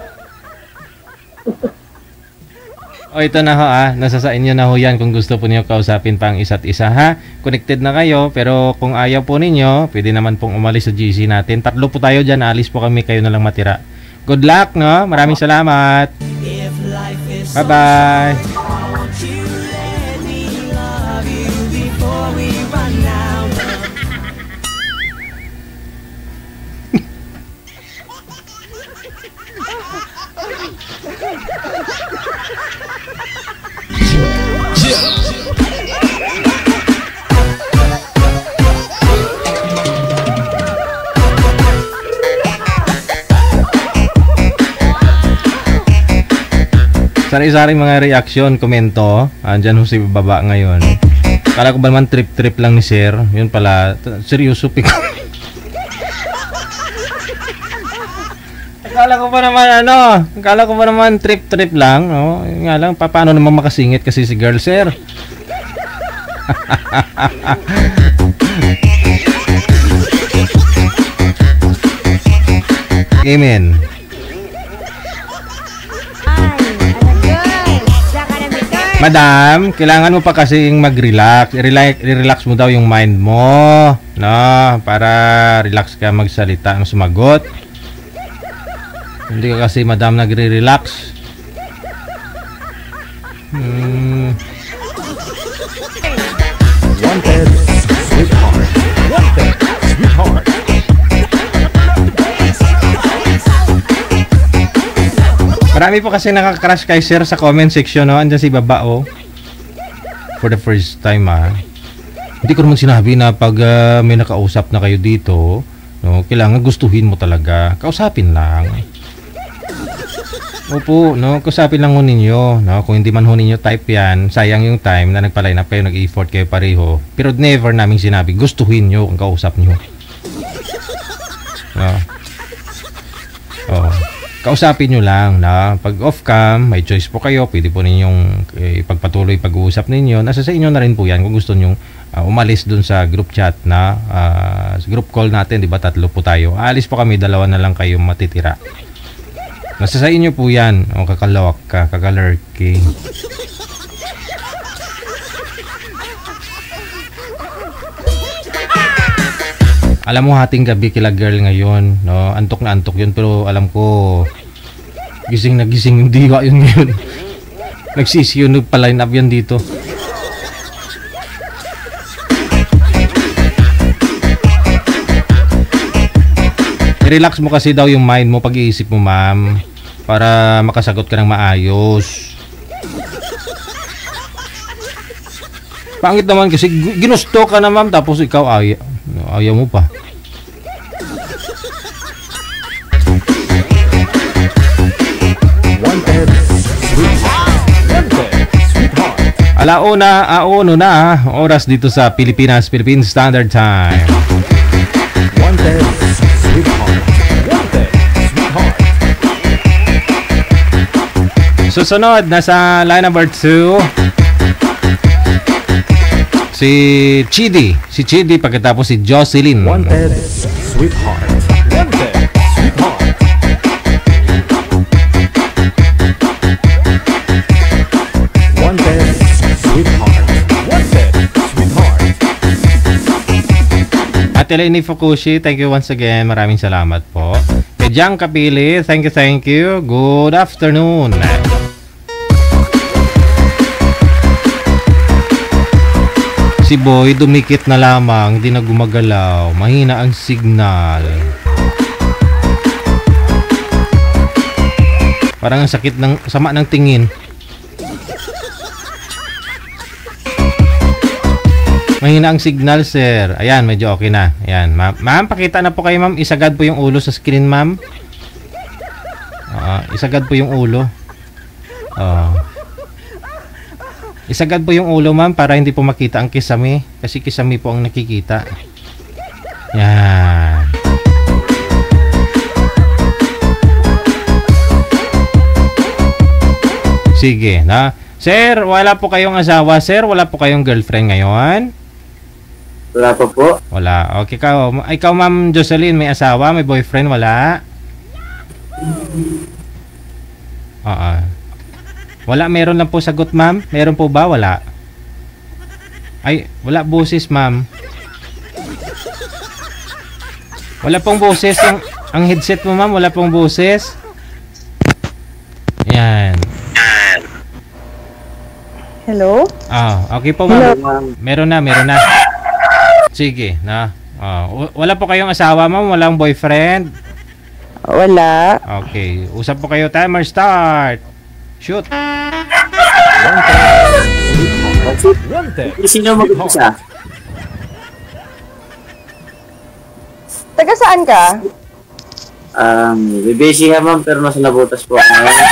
O ito na ho nasa sa inyo na ho yan kung gusto po niyo kausapin pa ang isa't isa ha. Connected na kayo pero kung ayaw po ninyo, pwede naman pong umalis sa GC natin. 3 po tayo dyan, alis po kami, kayo na lang matira. Good luck no, maraming salamat. Bye bye. Sari-sari mga reaction, komento. Andyan ho si baba ngayon. Kala ko ba naman trip-trip lang ni Sir? Yun pala, seryoso piko. Akala ko ba naman trip-trip lang, no? Yung nga lang, paano naman makasingit kasi si girl, Sir? Amen. Madam, kailangan mo pa kasing mag-relax. I-relax mo daw yung mind mo, no? Para relax ka magsalita, sumagot. Hindi ka kasi, madam, nagre-relax.
Wanted, sweetheart. Wanted, sweetheart.
Marami po kasi nakaka-crush kay Sir sa comment section, no? Andiyan si baba, oh. For the first time, Hindi ko naman sinabi na pag may nakausap na kayo dito, no, kailangan gustuhin mo talaga. Kausapin lang. Opo, no? Kausapin lang ho ninyo, no? Kung hindi man ho ninyo type yan, sayang yung time na nagpa-line up kayo, nag-effort kayo pareho. Pero never namin sinabi, gustuhin nyo ang kausap nyo. No? Oh. Kausapin nyo lang na pag off-cam, may choice po kayo, pwede po ninyong ipagpatuloy pag-uusap ninyo. Nasa sa inyo na rin po yan kung gusto nyo umalis dun sa group chat na sa group call natin, di ba, 3 po tayo. Aalis po kami, 2 na lang kayong matitira. Nasa sa inyo po yan. O kakalawak ka, kakalerky. Alam mo, hating gabi kila girl ngayon, no? Antok na antok yun, pero alam ko gising na gising yung diwa yun ngayon. Nagsisi yun, pa-line up yan dito. I-relax mo kasi daw yung mind mo, pag-iisip mo, ma'am, para makasagot ka ng maayos. Pangit naman kasi ginusto ka na, ma'am, tapos ikaw ayaw mo pa.
Wanted, sweetheart. Wanted, sweetheart.
Alauna na oras dito sa Philippine Standard Time.
Wanted, sweetheart. Wanted, sweetheart.
Susunod, nasa line number 2 si Chidi. Si Chidi, pagkatapos si Jocelyn.
Wanted, sweetheart. Wanted, sweetheart. Wanted, sweetheart. Wanted, sweetheart.
At Eleni Fukushi, thank you once again. Maraming salamat po. Kay Jang Kapili, thank you. Good afternoon. Si Boy, dumikit na lamang, hindi na gumagalaw. Mahina ang signal. Parang ang sakit ng sama ng tingin. Mahina ang signal, sir. Ayan, medyo okay na. Ayan, ma'am, pakita na po kayo, ma'am. Isagad po yung ulo sa screen, ma'am. Isagad po yung ulo. Isagad po yung ulo, ma'am, para hindi po makita ang kisame. Kasi kisame po ang nakikita. Yan. Sige, na. Sir, wala po kayong asawa, sir? Wala po kayong girlfriend ngayon?
Wala pa po.
Wala. Okay, ikaw, ma'am Jocelyn, may asawa, may boyfriend, wala? Wala, meron lang po sagot, ma'am. Meron po ba? Wala. Ay, wala boses, ma'am. Wala pong boses. Ang headset mo, ma'am, wala pong boses. Yan.
Hello?
Okay po, ma'am. Meron na. Sige, na. Wala po kayong asawa, ma'am? Walang boyfriend?
Wala.
Okay. Usap po kayo. Timer start. Shoot.
Wanted.
Sino mag-umpisa?
Taga saan ka?
Busy ha, ma'am, pero nasa Nabutas po ako ngayon.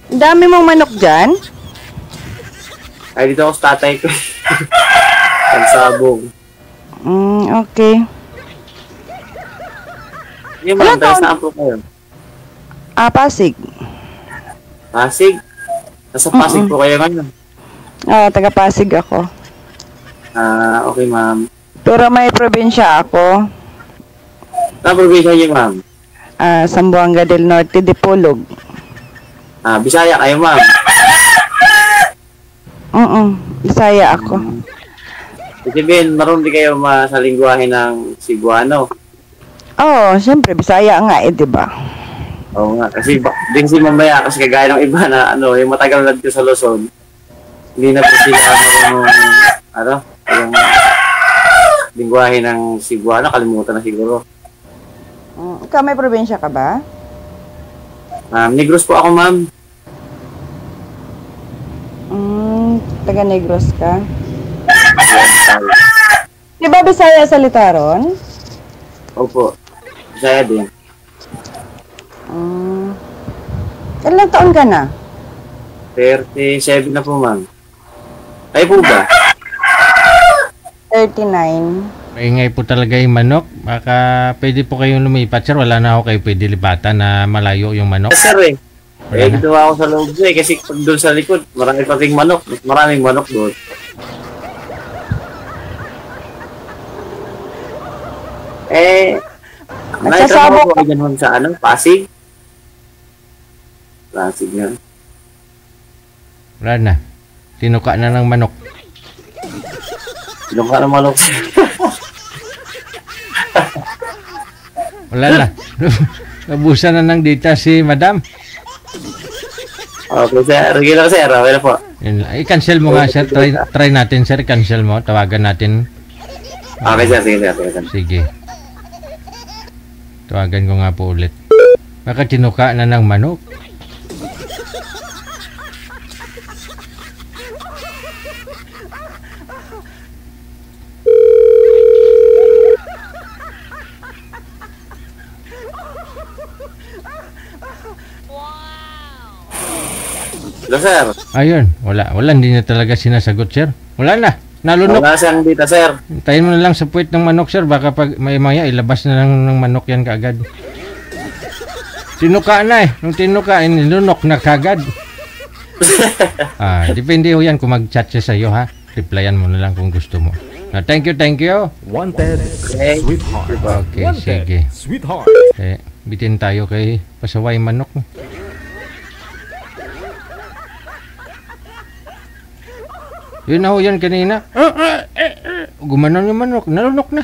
Ang dami mong manok dyan?
Ay, dito ako sa tatay ko. Pansabog.
Okay.
Yung
Ilan
ma'am, tayo
taon?
saan po kayo?
Pasig.
Pasig? Nasa Pasig po kayo ngayon.
Taga Pasig ako.
Okay ma'am.
Pero may probinsya ako.
Saan probinsya niyo ma'am?
Zamboanga del Norte, Dipolog.
Bisaya kayo ma'am.
Bisaya ako.
Sabihin, marunong di kayo masalingguhahin ng Cebuano.
Siyempre, Bisaya nga diba?
Oo nga, kasi din si mamaya, kasi kagaya ng iba na yung matagal na dito sa Luzon, hindi na po sila yung lingwahe ng Cebuano, kalimutan na siguro.
Ikaw may probinsya ka ba?
Negros po ako ma'am.
Taga Negros ka? Di ba Bisaya salita ron?
Opo, Bisaya din.
Ilang taon ka na?
37 na po ma'am. Kayo po ba?
39.
Maingay po talaga yung manok. Baka pwede po kayong lumipat, sir. Wala na ako kayo pwede lipatan na malayo yung manok.
Sir dito ako sa loob kasi pag doon sa likod, marami pating manok. Maraming manok doon. Naitrabaho ko dyan sa Pasig? Pasig na.
Wala na. Tinuka na ng manok.
Tinuka ng manok.
Wala na. Nabusan na ng data si madam.
Okay, sir. Regular, sir. Okay na po.
I-cancel mo nga, sir. Try natin, sir. Cancel mo. Tawagan natin.
Okay, sir. Sige, sir.
Sige. Tawagan ko nga po ulit. Baka tinuka na ng manok.
Hello, sir.
Ayun. Wala. Hindi na talaga sinasagot, sir. Wala na. Nalunok.
Wala siyang dita, sir.
Tayin mo na lang sa puwit ng manok, sir. Baka pag may maya, ilabas na lang ng manok yan kaagad. Tinuka na Nung tinuka, nilunok na kaagad. Depende ho yan kung mag-chat siya sa'yo, ha? Replyan mo na lang kung gusto mo. Thank you.
Wanted, sweetheart.
Okay,
Wanted,
sige.
sweetheart.
Bitin tayo kay pasaway manok. Yun na ho yan kanina. Gumanon yung manok. Nalunok na.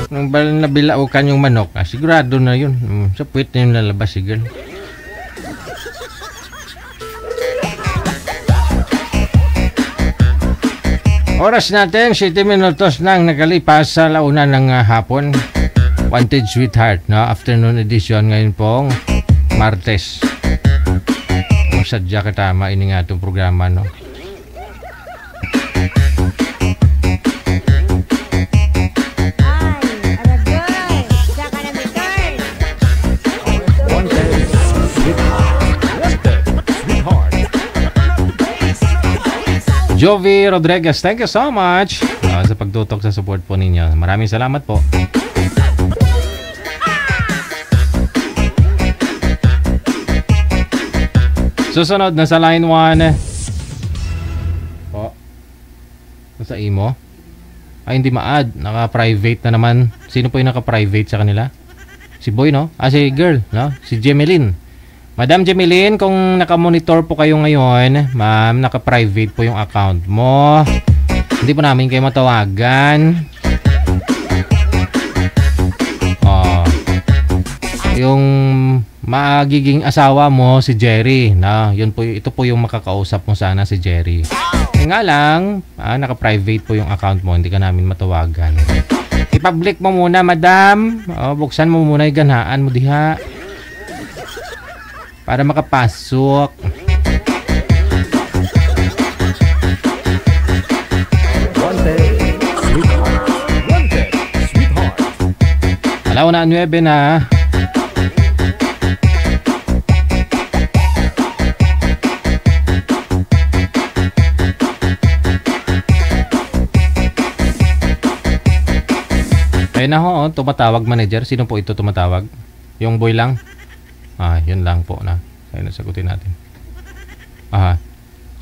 Nung nabilaukan yung manok, sigurado na yun. Sa puwit na yung lalabas si girl. Oras natin, 7 minutos nang nakalipas sa launa ng hapon. Wanted Sweetheart, no? Afternoon edition ngayon pong Martes. Kung sadya katama, ini nga itong programa, no?
Wanted, sweetheart. Wanted, sweetheart.
Jovi Rodriguez, thank you so much sa pagtutok sa support po ninyo. Maraming salamat po. Susunod na sa line 1 po. Sa imo. Ay, hindi ma-add. Naka-private na naman. Sino po yung naka-private sa kanila? Si boy, no? Si girl, no? Si Jemeline. Madam Jemeline, kung naka-monitor po kayo ngayon, ma'am, naka-private po yung account mo. Hindi po namin kayo matawagan. Yung magiging asawa mo si Jerry, na yun po, ito po yung makakausap mo sana si Jerry. Nga lang, naka-private po yung account mo, hindi ka namin matawagan. I-public mo muna, madam. Buksan mo muna yung ganhaan mo diha para makapasok.
Wanted,
Alauna 9 na. Ayun na ho, tumatawag manager. Sino po ito tumatawag? Yung boy lang? Yun lang po na. Ayun, nasagutin natin.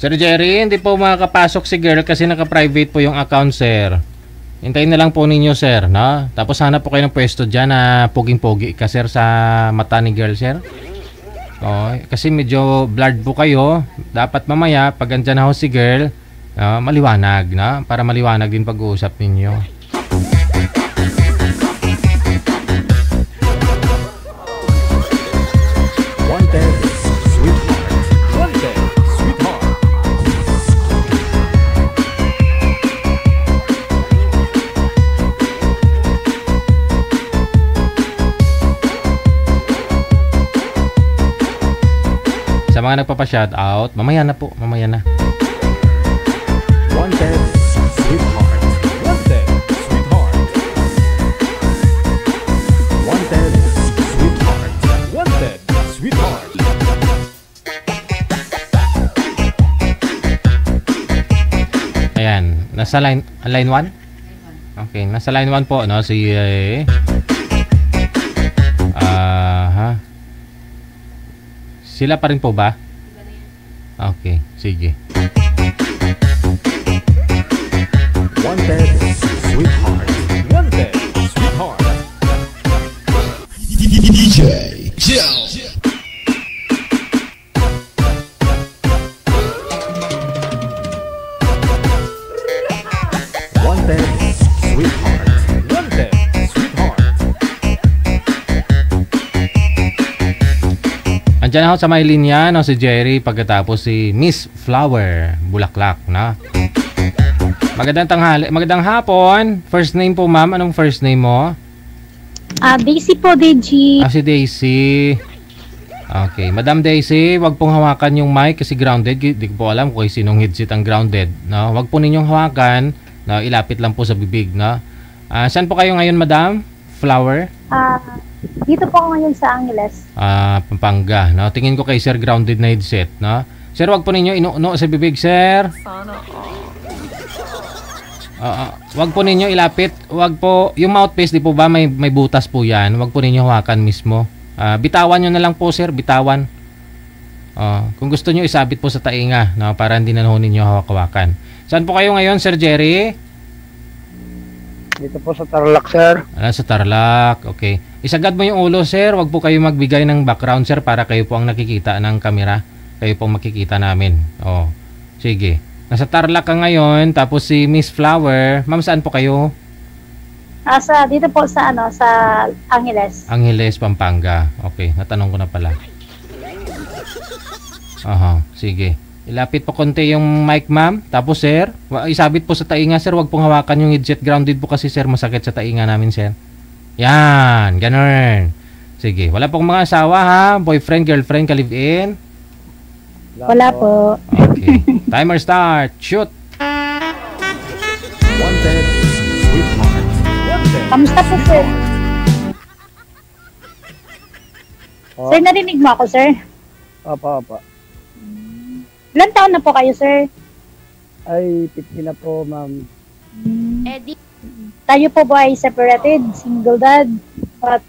Sir Jerry, hindi po makakapasok si girl kasi naka-private po yung account, sir. Hintayin na lang po ninyo, sir, no? Tapos hanap po kayo ng pwesto dyan na poging-pogi ka, sir, sa mata ni girl, sir. Kasi medyo blurred po kayo. Dapat mamaya, pag andyan na ho si girl, maliwanag, no? Para maliwanag din pag-uusap ninyo.
Wanted, sweetheart. Wanted, sweetheart.
Sa mga nagpapa-shoutout, mamaya na po, mamaya na.
Wanted, sweetheart. Wanted, sweetheart. Wanted, sweetheart. Wanted, sweetheart.
Ayan, nasa line 1? Okay, nasa line 1 po, no? Si sila pa rin po ba? Okay, sige.
Wanted, sweetheart. Wanted, sweetheart.
DJ Joe.
Wanted, sweetheart. Wanted, sweetheart.
Andiyan ako sa may linya, no, si Jerry, pagkatapos si Miss Flower, Bulaklak, na. Magandang tanghali, magandang hapon. First name po, ma'am. Anong first name mo?
Daisy po, Deji.
Si Daisy. Okay, Madam Daisy, wag pong hawakan yung mic kasi grounded. Di ko po alam kung sinong headset ang grounded, no? Wag po ninyong hawakan, no? Ilapit lang po sa bibig, no? Saan po kayo ngayon, Madam Flower?
Dito po ako ngayon sa Angeles.
Pampanga, no? Tingin ko kay Sir grounded na headset, no? Sir, wag po ninyo inuuno sa bibig, sir. Wag po ninyo ilapit. Wag po, yung mouthpiece, di po ba may butas po yan? Wag po ninyo hawakan mismo. Bitawan nyo na lang po, sir. Bitawan. Kung gusto nyo, isabit po sa tainga, no? Para hindi na ninyo hawak-hawakan. Saan po kayo ngayon, Sir Jerry?
Dito po sa Tarlac, sir.
Sa Tarlac, okay. Isagad mo yung ulo, sir. Wag po kayo magbigay ng background, sir, para kayo po ang nakikita ng kamera. Kayo po makikita namin. Sige. Nasa Tarlac ka ngayon, tapos si Miss Flower. Ma'am, saan po kayo?
Dito po sa Angeles.
Angeles, Pampanga. Okay, natanong ko na pala. Sige. Ilapit po konti yung mic, ma'am. Tapos, sir, isabit po sa tainga, sir. Wag pong hawakan yung headset. Grounded po kasi, sir. Masakit sa tainga namin, sir. Yan, ganun. Sige, wala pong mga asawa, ha? Boyfriend, girlfriend, ka-live-in?
Wala po.
Okay. Timer start. Shoot.
Wanted, sweetheart. Wanted.
Kamusta po, sir? Sir, narinig mo ako, sir?
Apa.
Ilan taon na po kayo, sir?
Ay, 50 na po, ma'am.
Tayo po ba ay separated? Single dad? At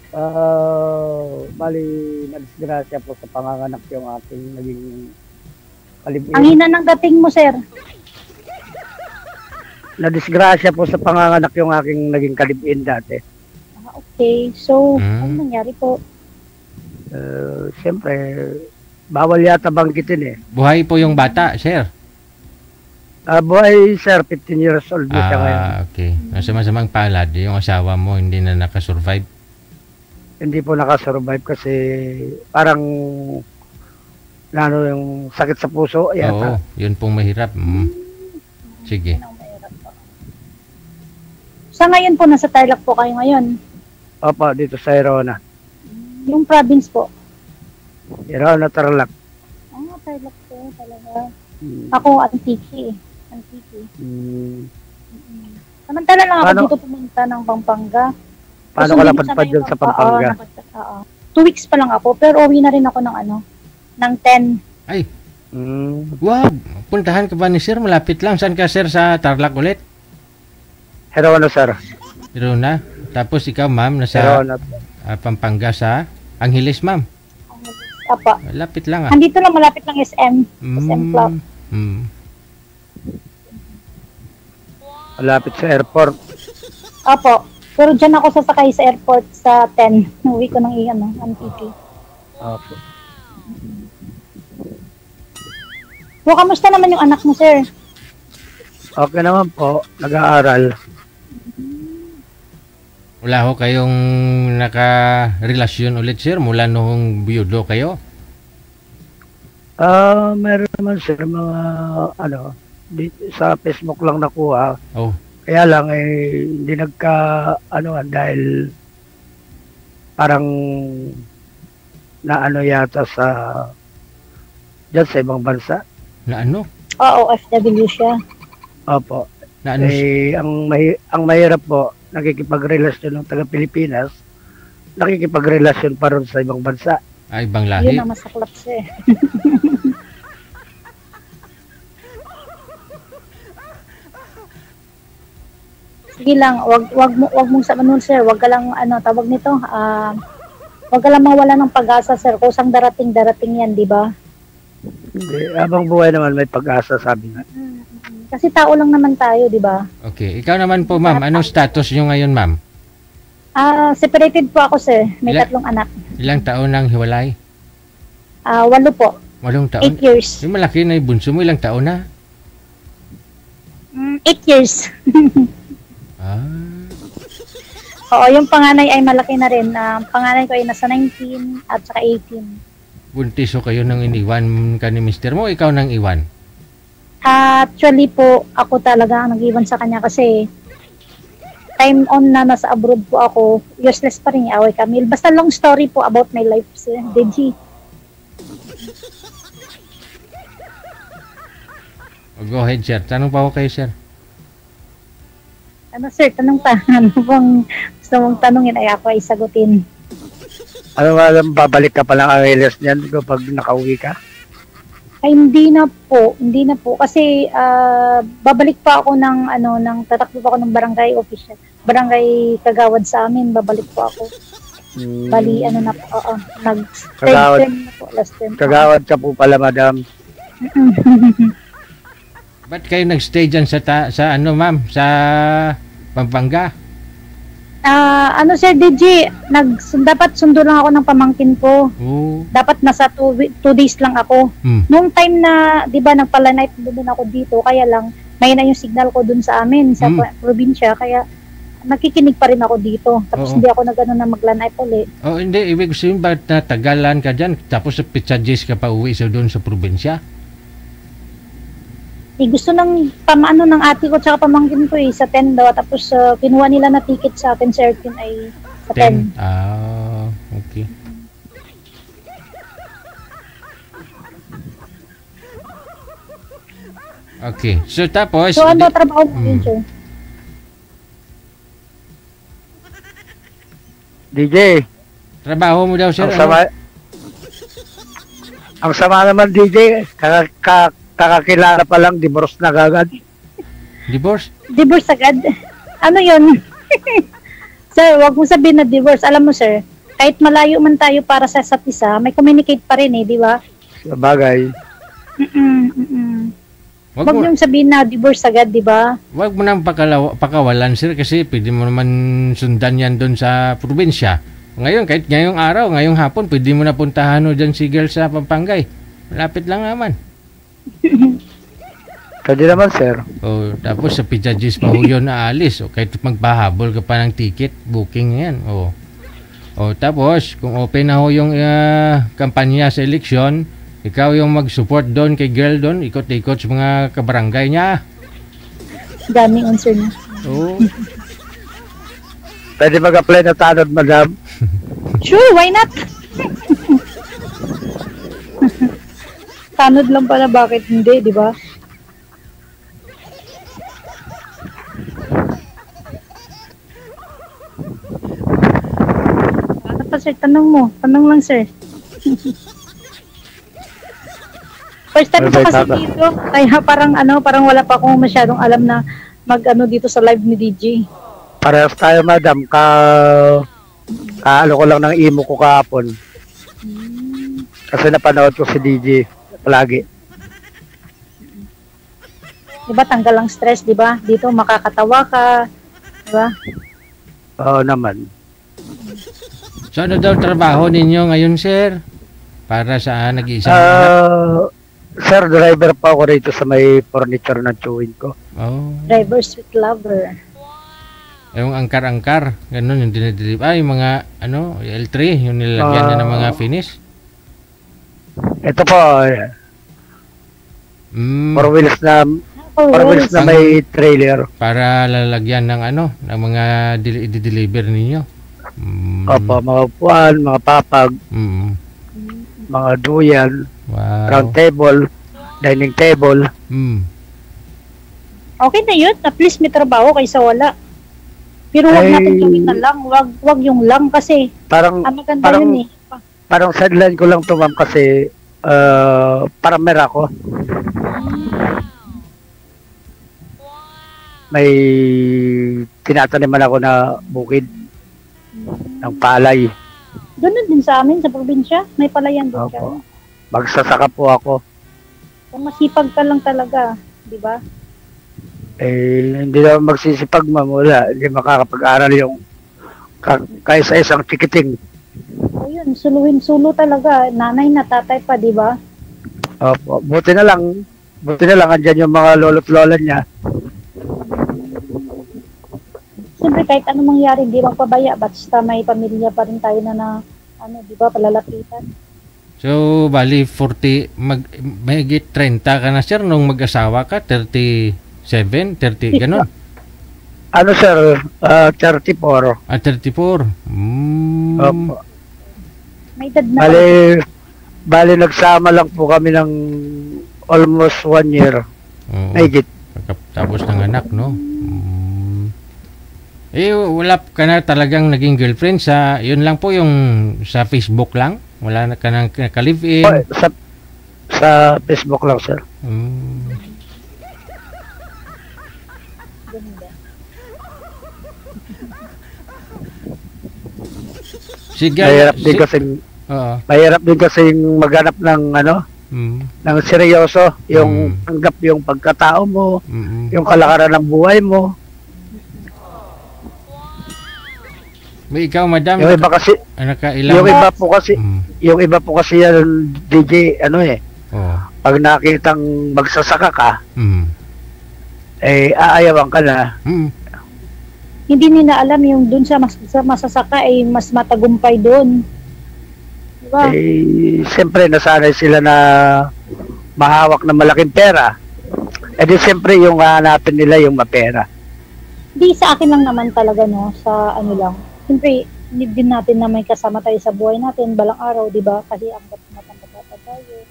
Bali, nadisgrasya po sa panganganak yung aking naging kalibin.
ang hina ng dating mo, sir.
Nadisgrasya po sa panganganak yung aking naging kalibin dati.
Okay. So, ano nangyari po?
Siyempre, bawal yata banggitin eh.
Buhay po yung bata, sir.
Buhay, sir, 15 years old na siya ngayon.
Okay. Nasa masamang palad, yung asawa mo hindi na nakasurvive.
Hindi po nakasurvive kasi parang yung sakit sa puso yata.
Oo, yun pong mahirap. Sige.
Sa ngayon po, nasa Tarlac po kayo ngayon.
Opo, dito sa Irona.
Yung province po.
Irona, Tarlac.
Tarlac po talaga. Ako, Antique.
Mm.
Samantala lang ako
Ano?
dito pumunta ng Pampanga.
Paano ka napadpad dyan sa Pampanga?
Oo. 2 weeks pa lang ako, pero uwi na rin ako ng ng 10.
Ay,
Mm.
wow. Puntahan ka ba ni sir? Malapit lang. Saan ka sir? Sa Tarlac ulit?
Pero ano, sir?
Pero na. Tapos ikaw ma'am,
Pero
nasa
ano?
Pampanga sa Angeles ma'am.
Apa.
Malapit lang ah.
Andito lang, malapit lang SM. SM Club.
Malapit sa airport.
Apo. Pero dyan ako sasakay sa airport sa 10. Uwi ko ng MTT.
Opo.
So, kamusta naman yung anak mo, sir?
Okay naman po. Nag-aaral.
Wala ho kayong naka-relasyon ulit sir mula noong biyudo kayo?
Meron naman, sir, mga sa Facebook lang nakuha.
Oh.
Kaya lang, hindi dahil parang naano yata dyan sa ibang bansa.
Na ano?
Oo, OFW siya.
Opo.
Na ano?
Ang mahirap po, nakikipagrelasyon ng taga-Pilipinas, nakikipagrelasyon pa rin sa ibang bansa.
Ay, ibang lahi.
Yun ang masaklap siya. Sige lang, wag mong sa manun, sir. Wag ka lang tawag nito. Wag ka lang mawala ng pag-asa, sir. Kusang darating yan, di ba?
Hindi, habang buhay naman may pag-asa, sabi nga.
Kasi tao lang naman tayo, di ba?
Okay. Ikaw naman po, ma'am. Anong status nyo ngayon, ma'am?
Separated po ako, sir. May 3 anak.
Ilang taon nang hiwalay?
8 po.
8 taon?
8 years.
Yung malaki na yung bunso mo, ilang taon na?
8 years.
Ah.
Oo, yung panganay ay malaki na rin. Panganay ko ay nasa 19 at saka 18.
Buntis o kayo nang iniwan ka ni mister mo, ikaw nang iwan?
Actually po, ako talaga ang nag-iwan sa kanya kasi time on na nasa abroad po ako, useless pa rin away kami. Basta long story po about my life, sir. Deji.
Go ahead, sir. Tanong pa ako kayo, sir.
Sir, tanong pa. Ano bang gusto mong tanongin ay ako ay sagutin.
Ano nga lang, babalik ka palang Angeles niyan kapag nakauwi ka?
Ay, hindi na po. Kasi babalik pa ako tatakbo pa ako ng barangay official. Barangay Kagawad sa amin, babalik po ako. Bali, na po,
Kagawad.
Last term.
Kagawad ka po pala, madam.
Ba't kayo nagstay dyan sa ma'am? Sa Pampanga?
Sir DJ, dapat sundo lang ako ng pamangkin ko.
Oo.
Dapat nasa 2 days lang ako. Nung time na, di ba, nagpala-night doon ako dito, kaya lang, may na yung signal ko dun sa amin, sa probinsya, kaya nakikinig pa rin ako dito. Tapos hindi ako na magla-night ulit.
Oh, hindi. Ibig sabihin, ba't natagalan ka dyan? Tapos sa Pichadjis ka pa uwi doon sa probinsya?
Gusto ng pamaano ng ate ko tsaka pamangkin ko sa 10 daw. Tapos kinuha nila na ticket sa akin, sa airpin ay sa 10.
Ah, okay. Okay. So tapos...
So ano trabaho mo yun, sir?
DJ.
Trabaho mo daw, sir?
Ang sama naman, DJ. Kakakilala pa lang, divorce na agad.
Divorce?
Divorce agad? Ano yun? Sir, wag mo sabihin na divorce. Alam mo, sir, kahit malayo man tayo para sa isa't isa, may communicate pa rin di ba?
Sabagay.
Wag niyong sabihin na divorce agad, di ba?
Wag mo nang pakawalan, sir, kasi pwede mo naman sundan yan doon sa probinsya. Ngayon, kahit ngayong araw, ngayong hapon, pwede mo na puntahan dyan si girl sa Pampangay. Malapit lang naman.
Pwede naman, sir.
O, tapos sa Pichadjis pa yun na alis. O, kahit magpahabol ka pa ng ticket, booking yan. O, tapos, kung open na yung kampanya sa eleksyon, ikaw yung mag-support doon kay girl doon, ikot-ikot sa mga kabarangay niya.
Daming answer na.
Oo.
Pwede mag-apply na tanod, madam?
Sure, why not? Tanod lang pala, bakit hindi, di ba? sir? Tanong mo. Tanong lang, sir. First time ko kasi dito. Kaya parang wala pa akong masyadong alam na mag-ano dito sa live ni DJ.
Parehas tayo, madam. Kaalo ko lang ng imo ko kahapon. Kasi napanood ko si DJ palagi.
Diba, tanggal ang stress, diba? Dito makakatawa ka. Diba?
Oo naman.
So ano daw trabaho ninyo ngayon, sir? Para saan nag-iisang
Sir, driver pa ako rito sa may furniture na chewing ko.
Oh.
Driver, sweet lover.
Yung angkar-angkar, ganun yung dinideliver. Yung mga L3, yung nilalagyan niya ng mga finish.
Ito po, four wheels na may trailer.
Para lalagyan ng ng mga i-deliver ninyo.
Opo, mga upuan, mga papag, mga duyan, round table, dining table.
Okay na yun, at least may trabaho kaysa wala. Pero wag natin gawin na lang, wag yung lang kasi
parang
yun eh.
Parang sideline ko lang to, ma'am, kasi farmer ako. May tinataniman ako na bukid ng palay.
Ganun din sa amin sa probinsya, may palayan din siya.
Magsasaka po ako.
Kung masipag ka lang talaga, di ba?
Hindi naman magsisipag, ma'am, wala. Hindi makakapag-aral yung kaysa isang tikiting.
O yun, sulo talaga. Nanay na tatay pa, di ba?
Opo, buti na lang andyan yung mga lolo't lola niya.
Siyempre, kahit anong mangyari, di magpabaya. Basta may pamilya pa rin tayo na di ba, palalapitan.
So, bali, 40, mahigit 30 ka na, sir, nung mag-asawa ka, 37, 30, gano'n?
Ano, sir? 34.
34.
Opo.
May edad na.
Bali, nagsama lang po kami ng almost 1 year. Mahigit.
Tapos ng anak, no? Wala ka na talagang naging girlfriend yun lang po yung sa Facebook lang? Wala na ka nang ka-live-in?
Sa Facebook lang, sir.
Sige.
Mahirap din kasi maghanap ng ng seryoso, yung tanggap yung pagkatao mo, yung kalakaran ng buhay mo.
May ikaw, madam,
yung iba kasi yung iba po kasi yan, DJ, pag nakitang magsasaka ka, aayawan ka na.
Hindi nila alam yung dun sa masasaka ay mas matagumpay dun. Diba?
Siyempre, nasanay sila na mahawak na malaking pera. Di siyempre, yung hanapin nila yung mapera.
Di sa akin lang naman talaga, no? Sa lang. Siyempre, need din natin na may kasama tayo sa buhay natin balang araw, di ba? Kasi ang matanda tayo.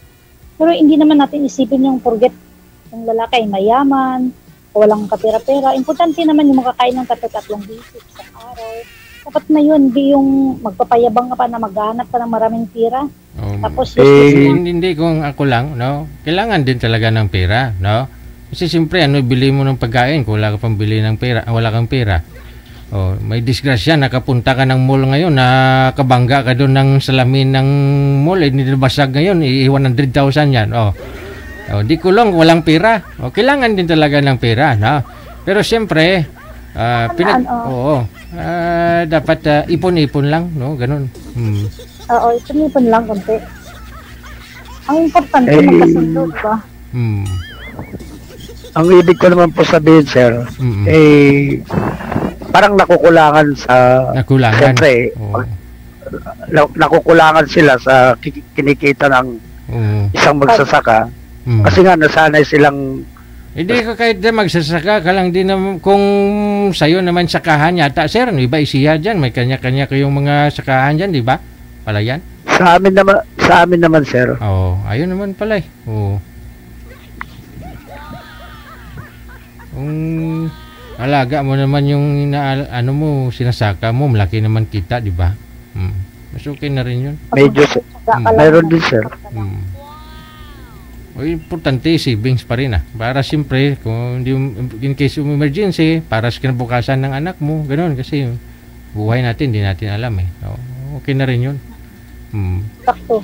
Pero hindi naman natin isipin yung forget yung lalaki ay mayaman, walang kapera-pera. Importante naman yung makakain ng 3 beses sa araw. Dapat na yun, hindi yung magpapayabang ka pa na maghanap ka ng maraming pera. Tapos
hindi kung ako lang, no? Kailangan din talaga ng pera, no? Kasi siyempre, bili mo ng pagkain kung wala ka pang bili ng pera, wala kang pera. May disgrasya, nakapunta ka ng mall ngayon, nakabangga ka doon ng salamin ng mall, nilabasag ngayon, 100,000 yan. Di kulong, walang pera. Kailangan din talaga ng pera, no? Pero siyempre, dapat ipon-ipon lang, no? Ganun.
Oo, ipon-ipon lang konti. Ang importante magkasundo, diba?
Ang ibig ko naman po sabihin, sir, parang nakukulangan siyempre, nakukulangan sila sa kinikita ng isang magsasaka. Kasi nga nasanay silang
hindi ka kahit magsasaka ka lang din naman, kung sayo naman sakahan yata, sir, iba isiya dyan, may kanya-kanya kayong mga sakahan dyan, di ba? Palayan?
Sa amin naman, sir.
Ayun naman pala alaga mo naman yung sinasaka mo, malaki naman kita, di ba? Mas okay na rin yun.
Medyo, mayroon din, sir.
O, importante, savings pa rin Para siyempre, kung hindi, in case of emergency, para sa kinabukasan ng anak mo, gano'n. Kasi buhay natin, hindi natin alam So, okay na rin yun.
Sakto.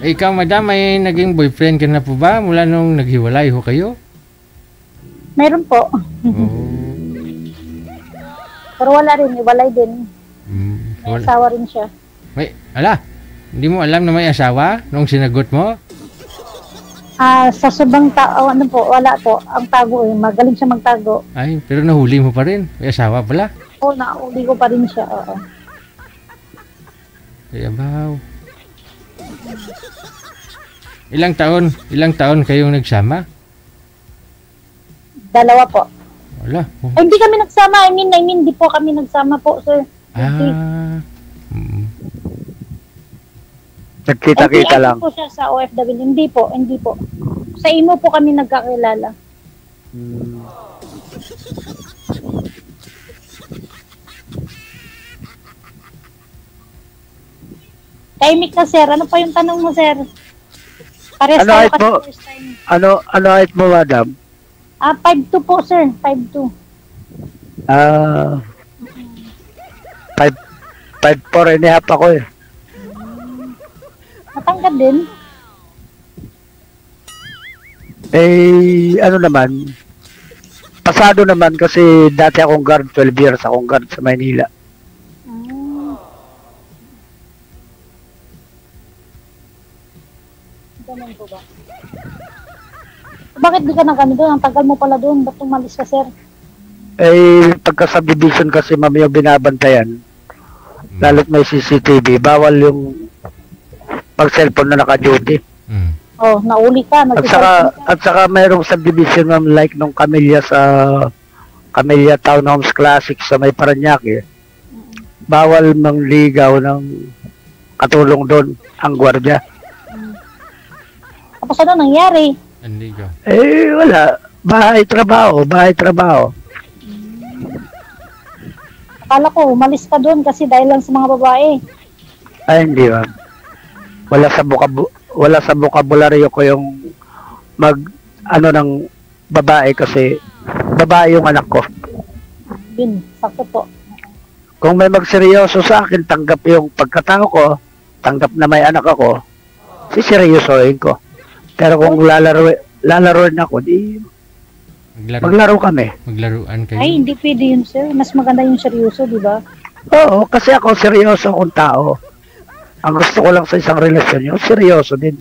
Ikaw, madam, may naging boyfriend ka na po ba mula nung naghiwalay ho kayo?
Meron po. Pero wala rin, iwalay din. May asawa rin siya.
Hindi mo alam na may asawa nung sinagot mo?
Sa subang tao, wala po. Ang tago magaling siya magtago.
Ay, pero nahuli mo pa rin. May asawa pala.
Oo, nahuli ko pa rin siya, oo.
Kaya baw. Ilang taon kayong nagsama?
2 po.
Wala.
Ay, hindi kami nagsama. I mean, hindi po kami nagsama po, sir.
Nagkita-kita lang.
Hindi po siya sa OFW. Hindi po. Sa imo po kami nagkakilala. Timing na, sir. Ano pa yung tanong mo, sir? Pares
Ano
tayo
height
kasi
mo?
first time.
Ano height mo, madam?
5'2" po, sir. 5'2".
5'4" and a half ako eh.
Matangkad din.
Ano naman, pasado naman kasi dati akong guard, 12 years akong guard sa Maynila.
Ganun po ba? Bakit di ka na kami doon? Ang tagal mo pala doon. Ba't umalis ka, sir?
Pagka subdivision kasi mami yung binabantayan, lalo't may CCTV, bawal yung pag-cellphone na naka-duty.
Nauli ka.
At saka mayroong subdivision, ma'am, like nung Camellia Townhomes Classic sa may Paranaque. Bawal mangligaw ng katulong doon ang gwardiya.
Tapos ano nangyari?
Nanligaw.
Wala. Bahay, trabaho.
Akala ko, umalis ka doon kasi dahil lang sa mga babae.
Ay, hindi, ma'am. Wala sa bokabularyo ko yung ng babae kasi babae yung anak ko.
Sakto po.
Kung may magseryoso sa akin, tanggap yung pagkatao ko, tanggap na may anak ako, siseryosohin ko. Pero kung lalaroin ako, di maglaro kami.
Maglaruan kayo?
Ay, hindi pwede yun, sir. Mas maganda yung seryoso, di ba?
Oo, kasi ako seryoso akong tao. Ang gusto ko lang sa isang relasyon, yung seryoso din.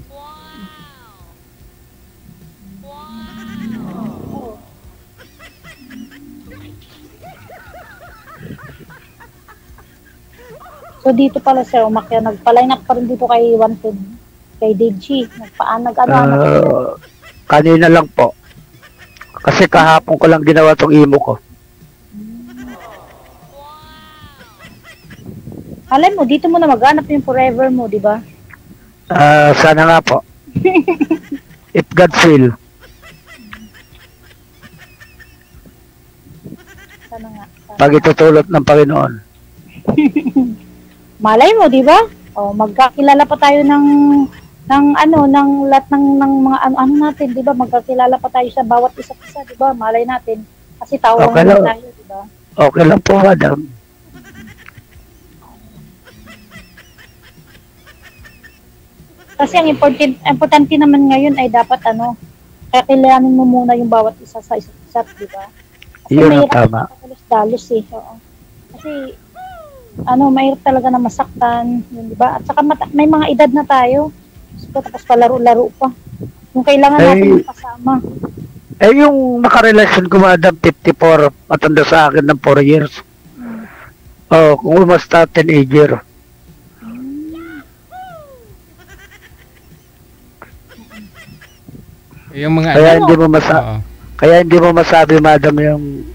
So dito pala sir, nagpa-line up pa rin dito kay Wanted, kay Deji.
Kanina lang po. Kasi kahapon ko lang ginawa tong imo ko.
Alam mo, dito mo na maghanap yung forever mo, di ba?
Sana nga po. If God will.
Sana nga.
Pag itutulot ng Panginoon.
Malay mo, di ba? O, magkakilala pa tayo ng lahat ng mga ano natin, di ba? Magkakilala pa tayo sa bawat isa't isa, di ba? Malay natin. Kasi tao
okay
lang tayo, di ba?
Okay lang po, madam.
Kasi ang importante naman ngayon ay dapat kakailangan mo muna yung bawat isa sa isa't isa, di ba? Kasi
yun ang tama.
Dalos eh. Oo. Kasi mahirap talaga na masaktan, yun, di ba? At saka may mga edad na tayo. Tapos palaro-laro pa. Yung kailangan natin kasama.
Yung nakarelasyon ko, madam, 54, matanda sa akin ng 4 years. Kung umasta, teenager.
Yung mga
kaya hindi mo masabi, madam, yung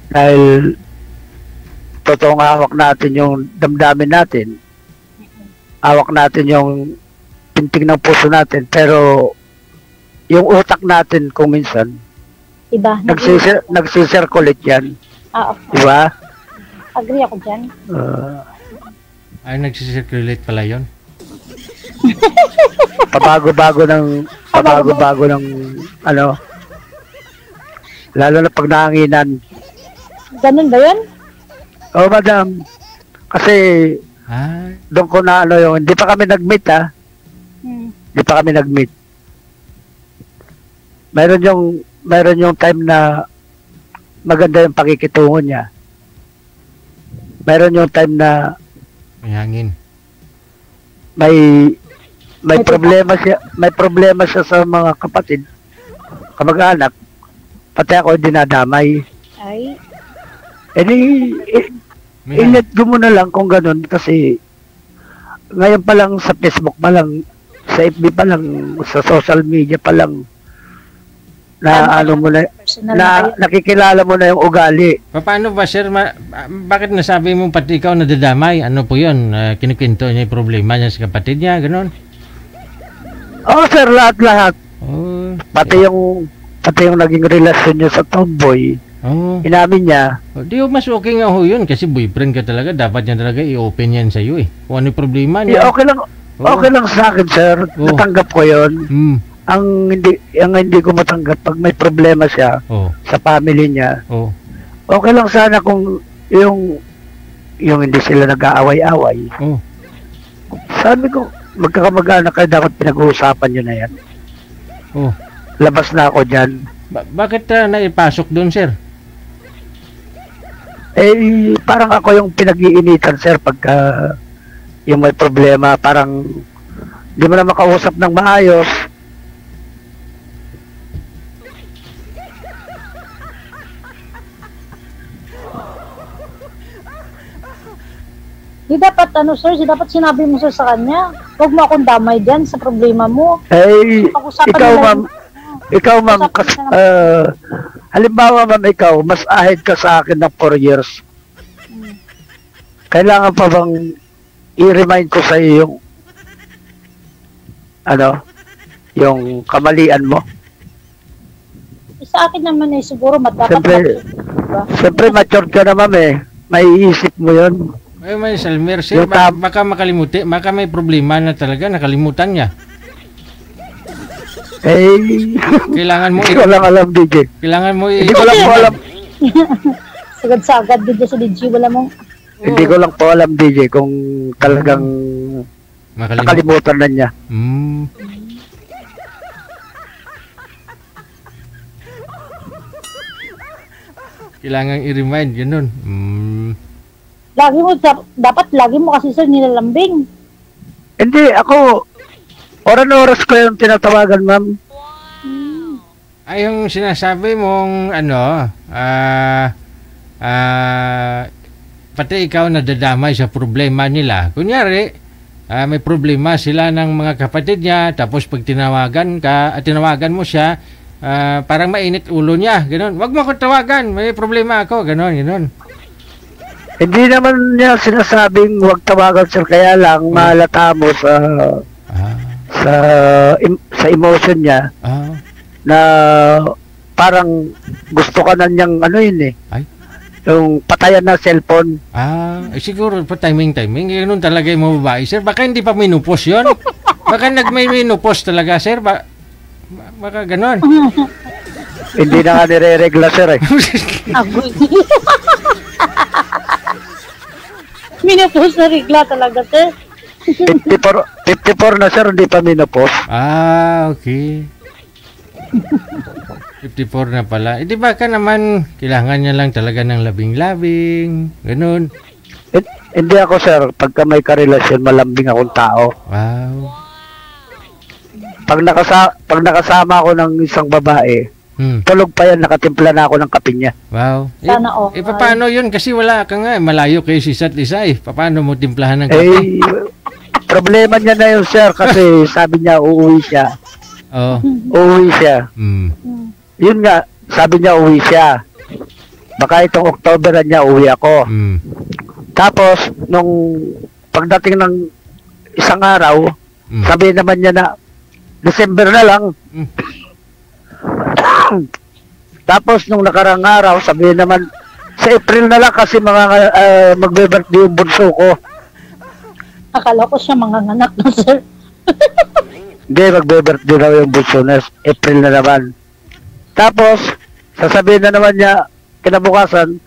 dahil totoong hawak natin yung damdamin natin, hawak natin yung pintig ng puso natin, pero yung utak natin kung minsan
Diba?
Nagsisirculate yan.
Okay.
Diba?
Agree ako dyan.
Ay, nagsisirculate pala yun.
Pabago-bago ng ano, lalo na pag nahanginan.
Ganun ba yun?
Oh, madam. Kasi doon ko na ano yung, hindi pa kami nag-meet Hindi pa kami nag-meet. Meron yung time na maganda yung pakikitungo niya. Meron yung time na
may hangin.
May problema siya sa mga kapatid, kamag-anak. Pati ako dinadamay.
Ay.
Inet ko muna lang kung ganun kasi ngayon pa lang sa Facebook pa lang, sa FB pa lang, sa social media pa lang na nakikilala mo na yung ugali.
Paano ba, sir? Bakit nasabi mo pati ikaw nadadamay? Ano po yun? Kinikwento niya yung problema niya sa kapatid niya, ganun?
Oo, sir, lahat-lahat.
Oh,
pati yung naging relasyon niya sa tomboy. Inamin niya.
Di mas okay nga ho yun kasi boyfriend ka talaga. Dapat niya talaga i-open yan sa'yo eh. Kung ano yung problema niya.
Okay lang sa akin, sir. Natanggap ko yun. Ang hindi ko matanggap pag may problema siya sa family niya. Okay lang sana kung yung hindi sila nag-aaway-away. Sabi ko, magkakamag-anak kayo, dapat pinag-uusapan nyo na yan. Labas na ako dyan.
Bakit naipasok doon, sir?
Parang ako yung pinag-iinitan, sir, pagka yung may problema, parang di mo na makausap ng maayos.
Di dapat sir, dapat sinabi mo sir sa kanya. Huwag mo akong damay dyan sa problema mo.
Ikaw ma'am, halimbawa ma'am, ikaw, mas ahead ka sa akin ng 4 years. Kailangan pa bang i-remind ko sa iyo yung kamalian mo?
Sa akin naman siguro dapat
Siyempre matured ka na ma'am may iisip mo yun.
May Salmer, sir, baka makalimutin, baka may problema na talaga, nakalimutan niya. Kailangan mo
hindi ko lang alam, DJ.
Hindi
ko lang po alam.
Sagad-sagad DJ sa DJ, wala mong...
Hindi ko lang po alam, DJ, kung talagang nakalimutan na niya.
Kailangan i-remind, ganun.
Dapat lagi mo kasi sir nilalambing.
Hindi, ako, oras ko yung tinatawagan, ma'am.
Ay, yung sinasabi mong, pati ikaw nadadamay sa problema nila. Kunyari, may problema sila ng mga kapatid niya, tapos pag tinawagan mo siya, parang mainit ulo niya, gano'n. Wag mo akong tawagan, may problema ako, gano'n.
Hindi naman niya sinasabing huwag tawagan, sir, kaya lang mahalata mo sa emotion niya na parang gusto ka na niyang yung patayan na cellphone.
Siguro pa timing. Ganun talaga yung mga babae, sir. Baka hindi pa minupos yun. Baka may minupos talaga, sir. Baka ganun.
Hindi na nga nire-regla, sir.
Minupos na regla talaga, sir.
54 na, sir, hindi pa minupos.
Okay. 54 na pala. Di ba ka naman, kailangan niya lang talaga ng labing-labing, ganun.
Hindi ako, sir, pagka may karelasyon, malambing akong tao.
Wow.
Pag nakasama ako ng isang babae, tulog pa yan, nakatimpla na ako ng kape niya.
Wow.
Sana
paano yun? Kasi wala ka nga, malayo kayo si isa't isa Paano mo timplahan ng kape?
Problema niya na yun, sir, kasi sabi niya uuwi siya. Uuwi siya. Yun nga, sabi niya uuwi siya. Baka itong October niya uuwi ako. Tapos, nung pagdating ng isang araw, sabi naman niya na, December na lang. Tapos nung nakarang araw, sabihin naman, sa April na lang kasi magbe-birthday yung bunso ko.
Akala ko siya manganganak na, sir.
Hindi, magbe-birthday daw yung bunso na April na naman. Tapos, sasabihin na naman niya, kinabukasan,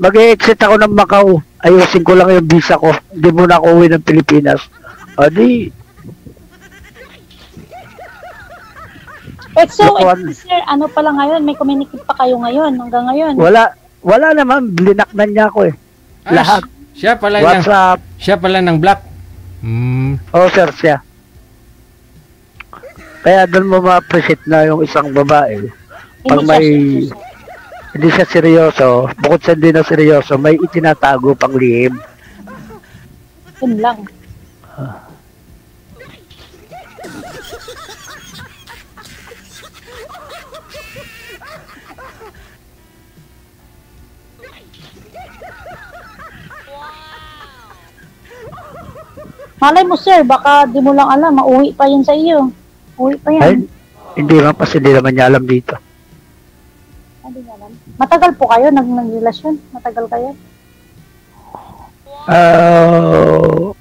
mag-e-exit ako ng Macau. Ayusin ko lang yung visa ko. Hindi muna ako uwi ng Pilipinas. O di.
So, sir, ano pala ngayon? May communicate pa kayo ngayon, hanggang ngayon?
Wala naman. Linaknan niya ako eh. Lahat.
Siya pala
WhatsApp.
Siya pala ng black.
Oo, sir, siya. Kaya doon mo ma-appreciate na yung isang babae. Pag hindi siya seryoso, bukod sa hindi na seryoso, may itinatago pang lihim.
Yun lang. Malay mo, sir, baka di mo lang alam, mauwi pa yan sa iyo. Uwi pa yan.
Ay, hindi man kasi hindi naman niya alam dito.
Hindi niya alam. Matagal po kayo nag-relasyon? Matagal kayo?
2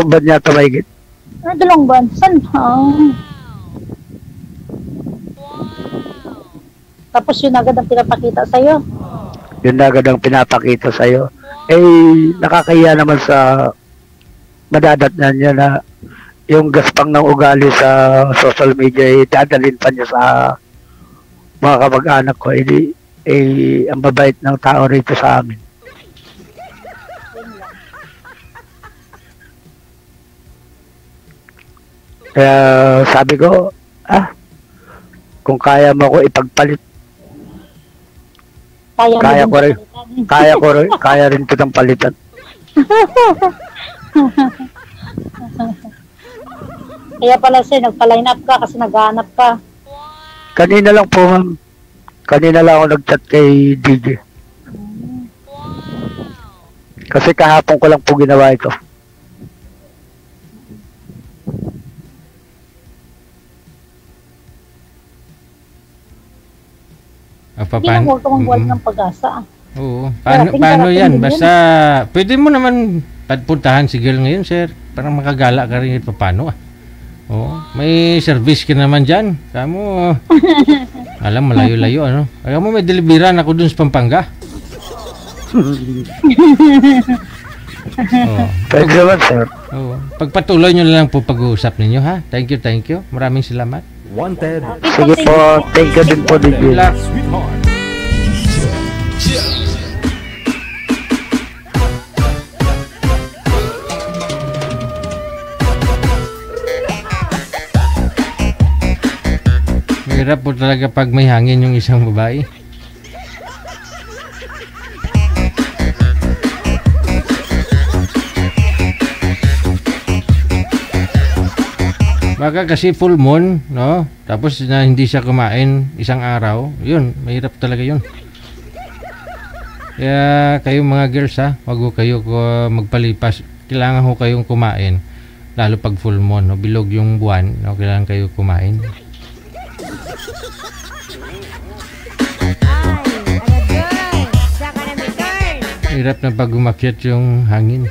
buwan yata mahigit.
2 buwan? Saan? Tapos yun agad ang pinapakita sa'yo?
Yun agad ang pinapakita sa'yo. Eh, nakakaya naman sa madadatnan niya na yung gaspang ng ugali sa social media, dadalhin pa niya sa mga kamag-anak ko. Ang babait ng tao rito sa amin. Kaya sabi ko, kung kaya mo ko ipagpalit, kaya rin kitang palitan.
Kaya pala sir, nagpa-line up ka kasi naghahanap ka.
Kanina lang po, ma'am. Kanina lang ako nag-chat kay DJ. Kasi kahapon ko lang po ginawa ito.
Hindi na huwag kang magwala ng pag-asa.
Oo. Paano yan? Basta, pwede mo naman puntahan si girl ngayon, sir. Parang makagala ka rin paano Oo. May service ka naman dyan. Kamu, alam, malayo-layo, ano? Kaya mo may deliveran ako dun sa Pampanga.
Thank you naman, sir.
Oo. Pagpatuloy nyo lang po pag-uusap ninyo, ha? Thank you, thank you. Maraming salamat.
Wanted.
Sige po, thank you din po, DJ.
Sweetheart.
Mahirap po talaga pag may hangin yung isang babae. Baka kasi full moon, no? Tapos na hindi siya kumain isang araw, yun, mahirap talaga yun. Kaya kayo mga girls, ha, wag ho kayo magpalipas. Kailangan ho kayong kumain, lalo pag full moon, no? Bilog yung buwan, no? Kailangan kayo kumain. Hirap na pag umakyat yung hangin.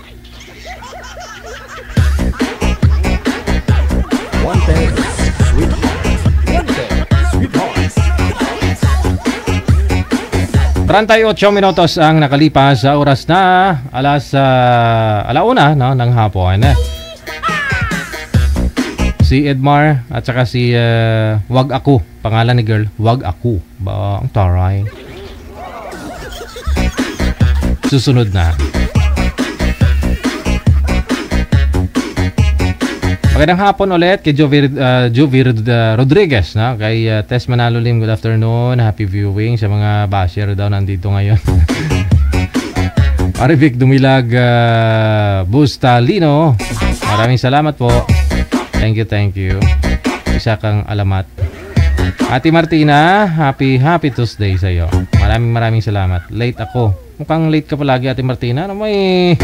Wanted. Sweetheart. Wanted. Sweetheart.
38 minutos ang nakalipas sa oras na alauna, no, ng hapon. Si Edmar at saka si Wag Ako, pangalan ni girl, Wag Ako. Ba, ang taray. Susunod na. Magandang hapon ulit kay Jovi Rodriguez, no? Kay Tess Manalolim, good afternoon. Happy viewing sa mga basher daw nandito ngayon. Arivik Dumilag Bustalino, maraming salamat po. Thank you. Isa kang alamat. Ate Martina, happy Tuesday sa iyo. Maraming salamat. Late ako. Mukhang late ka palagi, Ate Martina. Ano, may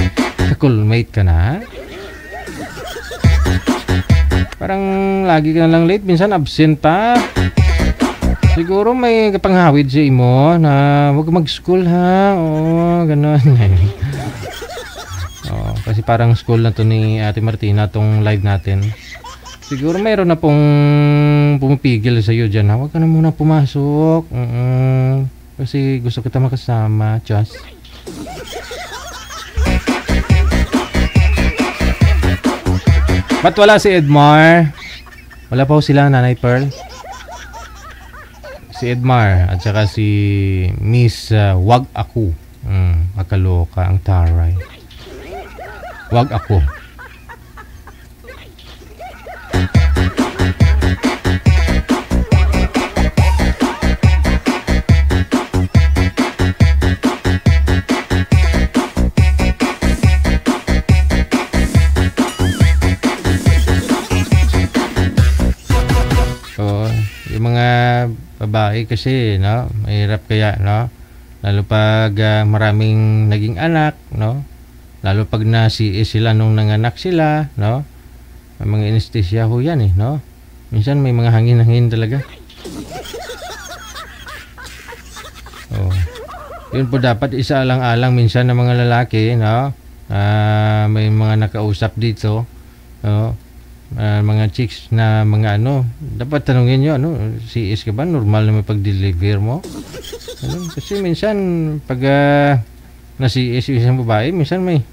coolmate ka na? Parang lagi ka na lang late. Minsan absent pa. Siguro may kapanghawid si imo na wag mag-school ha. Oo, ganun. Oo, kasi parang school na to ni Ate Martina tong live natin. Siguro mayroon na pong pumipigil sa iyo diyan. Huwag ka na muna pumasok. Kasi gusto kita makasama, Chas. Ba't wala si Edmar? Wala pa ho sila, Nanay Pearl. Si Edmar at saka si Miss Wag Ako. Makaloka ang taray. Wag Ako. Yung mga babae kasi, no, mahirap kaya, no, lalo pag maraming naging anak, no, lalo pag nasiis sila nung nanganak sila, no, may mga anesthesia ho yan no, minsan may mga hangin-hangin talaga. Yun po dapat isaalang-alang minsan ng mga lalaki, no, may mga nakausap dito, no, mga chicks na mga dapat tanungin nyo, CS ka ba? Normal na may pag-deliver mo? Kasi minsan pag na-CS yung isang babae, minsan may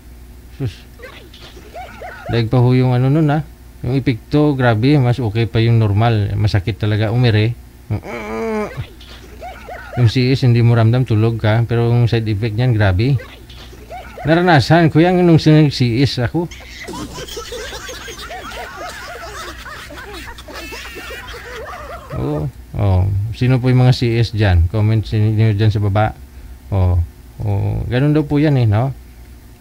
daig pa ho yung nun yung epekto, grabe, mas okay pa yung normal, masakit talaga, umire. Yung CS hindi mo ramdam, tulog ka, pero yung side effect niyan, grabe. Naranasan ko yan nung CS ako. Sino po yung mga CS dyan? Comment niyo dyan sa baba. Ganun daw po yan no?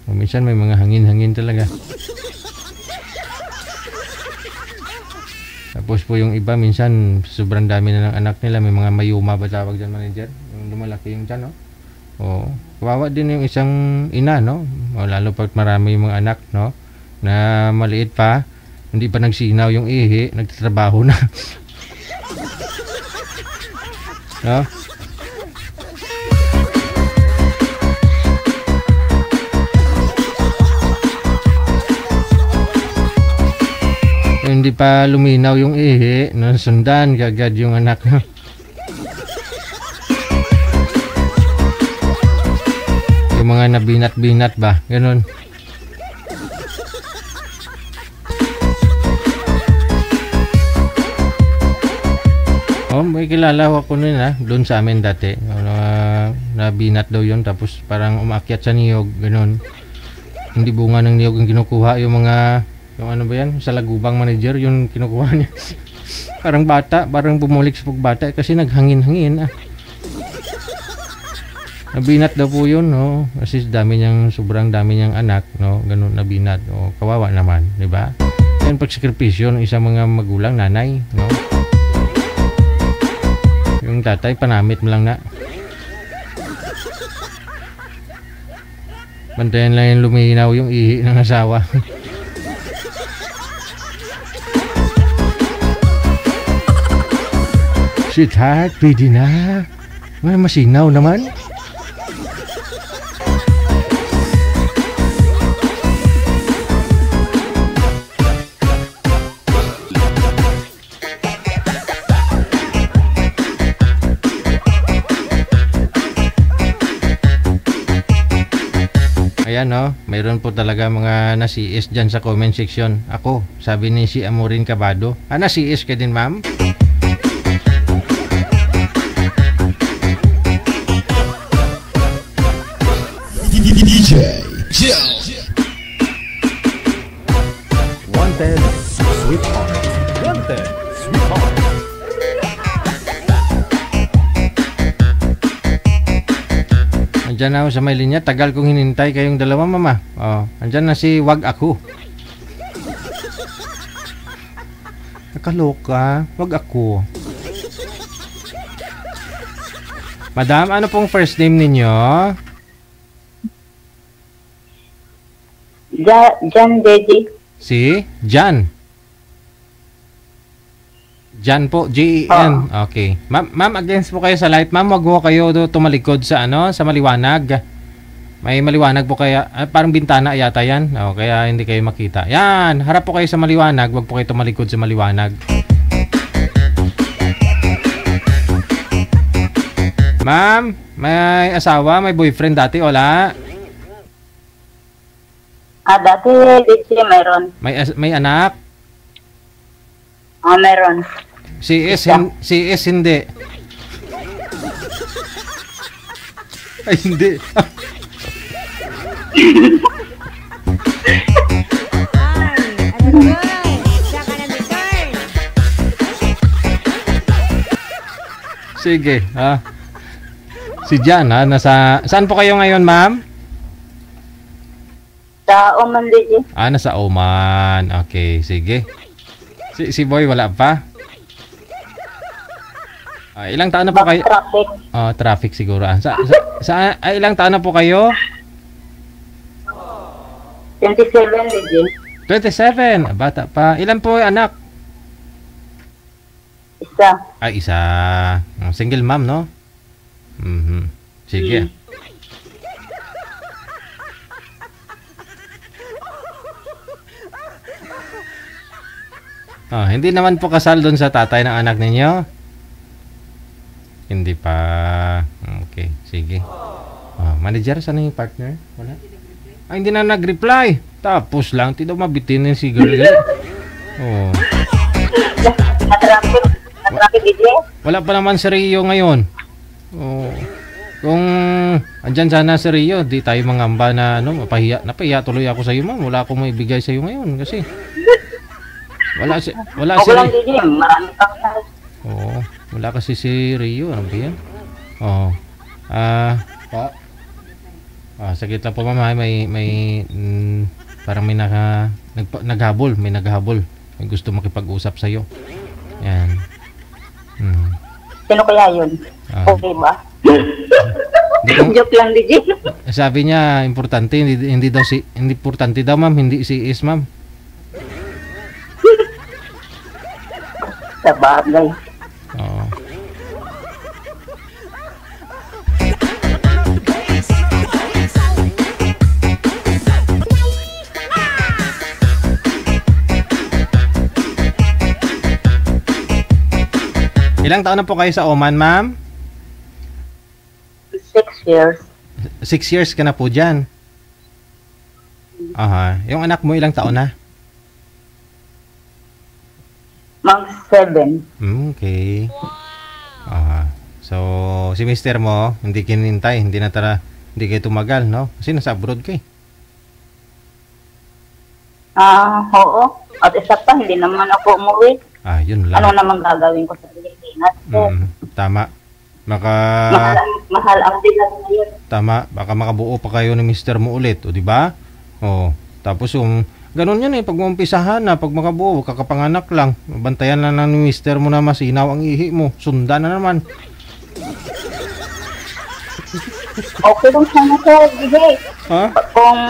Minsan may mga hangin-hangin talaga. Tapos po yung iba, minsan sobrang dami na ng anak nila. May mga mayuma ba tawag dyan, manager? Yung lumalaki yung dyan, no? Kawawa din yung isang ina, no? Lalo pag marami yung mga anak, no? Na maliit pa, hindi pa nagsinaw yung ihi, nagtatrabaho na. No? Hindi pa luminaw yung ihi, nasundan kagad yung anak. Yung mga nabinat-binat ba, ganun. May kilala ako nun doon sa amin dati. Nabinat daw yun, tapos parang umakyat sa niyog, ganun. Hindi bunga ng niyog ang kinukuha, yung mga, yung ano ba yan, sa lagubang manager, yung kinukuha niya. Parang bata, parang bumulik sa pagbata, kasi naghangin-hangin. Nabinat daw po yun, no? Kasi sobrang dami niyang anak, no? Ganun, nabinat. Kawawa naman, di ba? Yan pagsakripisyo ng isang mga magulang, nanay, no? Yung tatay, panamit mo lang na. Bantayan lang yung luminaw yung ihi ng asawa. Sweetheart, pwede na. May masinaw naman. Ayan mayroon po talaga mga na-CS dyan sa comment section. Ako, sabi ni si Amorin Cabado. Na-CS ka din, ma'am?
DJ Joe. Wanted Sweetheart. Wanted Sweetheart.
Andyan na ako sa may linya. Tagal kong hinintay kayong dalawa, mama. Andyan na si Wag Ako. Nakaloka. Wag Ako. Madam, ano pong first name ninyo?
Jan Daddy.
Si Jan. Jan po, Jen. Okay. Ma'am, against po kayo sa light. Ma'am, wag po kayo tumalikod sa sa maliwanag. May maliwanag po kaya, parang bintana yata yan. Kaya hindi kayo makita. Yan, harap po kayo sa maliwanag. Wag po kayo tumalikod sa maliwanag. Ma'am, may asawa, may boyfriend dati, wala?
Dati, mayroon.
May anak?
Meron.
Si is hindi. Ay, hindi. Sige, Si Jan, saan po kayo ngayon, ma'am?
Sa Oman, DJ.
Nasa Oman. Okay, sige. Si Boy, wala pa? Ilang taon na po kayo?
Traffic.
Traffic siguro. Ilang taon na po kayo?
27, DJ.
27. Bata pa. Ilan po anak?
Isa.
Isa. Single mom, no? Sige. Hindi naman po kasal doon sa tatay ng anak ninyo? Hindi pa. Okay, sige. Manager, saan yung partner? Wala? Hindi na nag-reply. Tapos lang, hindi daw mabitin yung si girl. Wala pa naman si Rio ngayon. Kung andyan sana si Rio, di tayo mangamba na napahiya tuloy ako sa iyo, ma'am. Wala akong maibigay sa iyo ngayon kasi wala si wala kasi si Rio. Ano ba yan? Saglit lang po, ma'am. May parang may naghabol. May naghabol. May gusto makipag-usap sa iyo. Yan.
Sino kaya yun? Okay ba? Joke lang, DJ.
Sabi niya, importante, hindi importante daw, ma'am, hindi si is, ma'am.
Sa bagay.
Ilang taon na po kayo sa Oman, ma'am?
6 years.
6 years ka na po dyan? Yung anak mo ilang taon na?
Mag 7.
Okay. So, si mister mo, hindi kinintay, hindi kayo tumagal, no? Kasi nasa abroad kayo.
Oo. At isa pa, hindi naman ako umuwi.
Yun lang.
Ano naman gagawin ko sa Pilipinas?
Tama.
Mahal ang bilang ngayon.
Tama. Baka makabuo pa kayo ng mister mo ulit, o di ba? Tapos yung ganun yan pag maumpisahan na, pag makabuo, kakapanganak lang. Bantayan lang ng mister mo na masinaw ang ihi mo. Sundan na naman.
Okay lang sana sir, DJ. Kung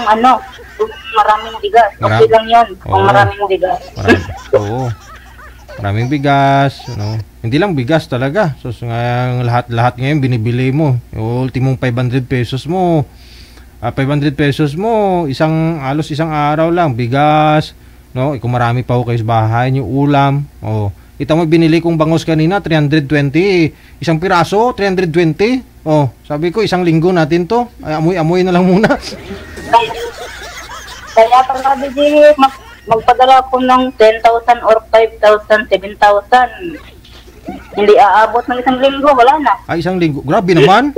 maraming bigas. Okay lang yan. Kung maraming bigas.
Oo. Maraming bigas, Hindi lang bigas talaga. So lahat ngayon binibili mo. Yung ultimong 500 pesos mo. 500 pesos mo, halos isang araw lang bigas, Kung marami pa ho kayo sa bahay, yung ulam. Ito mo binili kong bangus kanina, 320. Isang piraso, 320. Sabi ko isang linggo natin to. Ay, amoy na lang muna.
Kaya pala, DJ, magpadala ko ng 10,000 or 5,000, 7,000. Hindi aabot ng isang linggo, wala na.
Isang linggo? Grabe naman.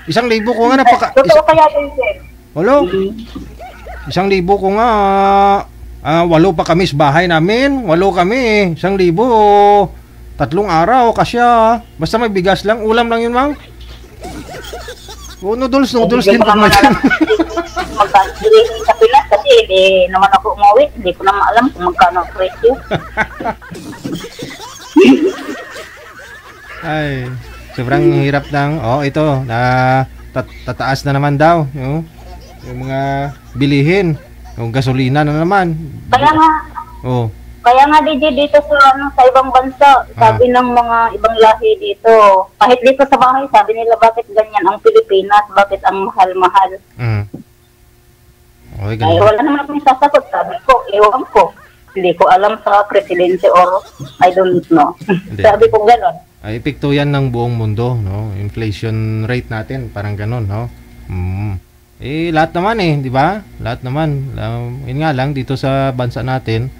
1,000 ko nga
Totoo kaya din, sir?
Hello? 1,000 ko nga. 8 pa kami sa bahay namin. 8 kami. 1,000. 3 araw kasya. Basta may bigas lang. Ulam lang yun, ma'am. Noodles din pag madyan.
Magkakilihin sa Pinas kasi hindi naman ako umuwi. Hindi ko naman alam kung magkano ang presyo.
Ay, sobrang hirap ng, ito, tataas na naman daw, yung mga bilihin, yung gasolina na naman.
Kaya nga, Kaya nga DJ dito sa ibang bansa, sabi ng mga ibang lahi dito, kahit dito sa bahay, sabi nila bakit ganyan ang Pilipinas, bakit ang mahal-mahal.
Okay,
Ay, wala naman akong sasagot, sabi ko, ewan ko. Hindi ko alam sa presidente or I don't know. Sabi ko gano'n.
Ay, epekto yan ng buong mundo, no? Inflation rate natin, parang ganon, no? Lahat naman di ba? Lahat naman. Yun nga lang, dito sa bansa natin,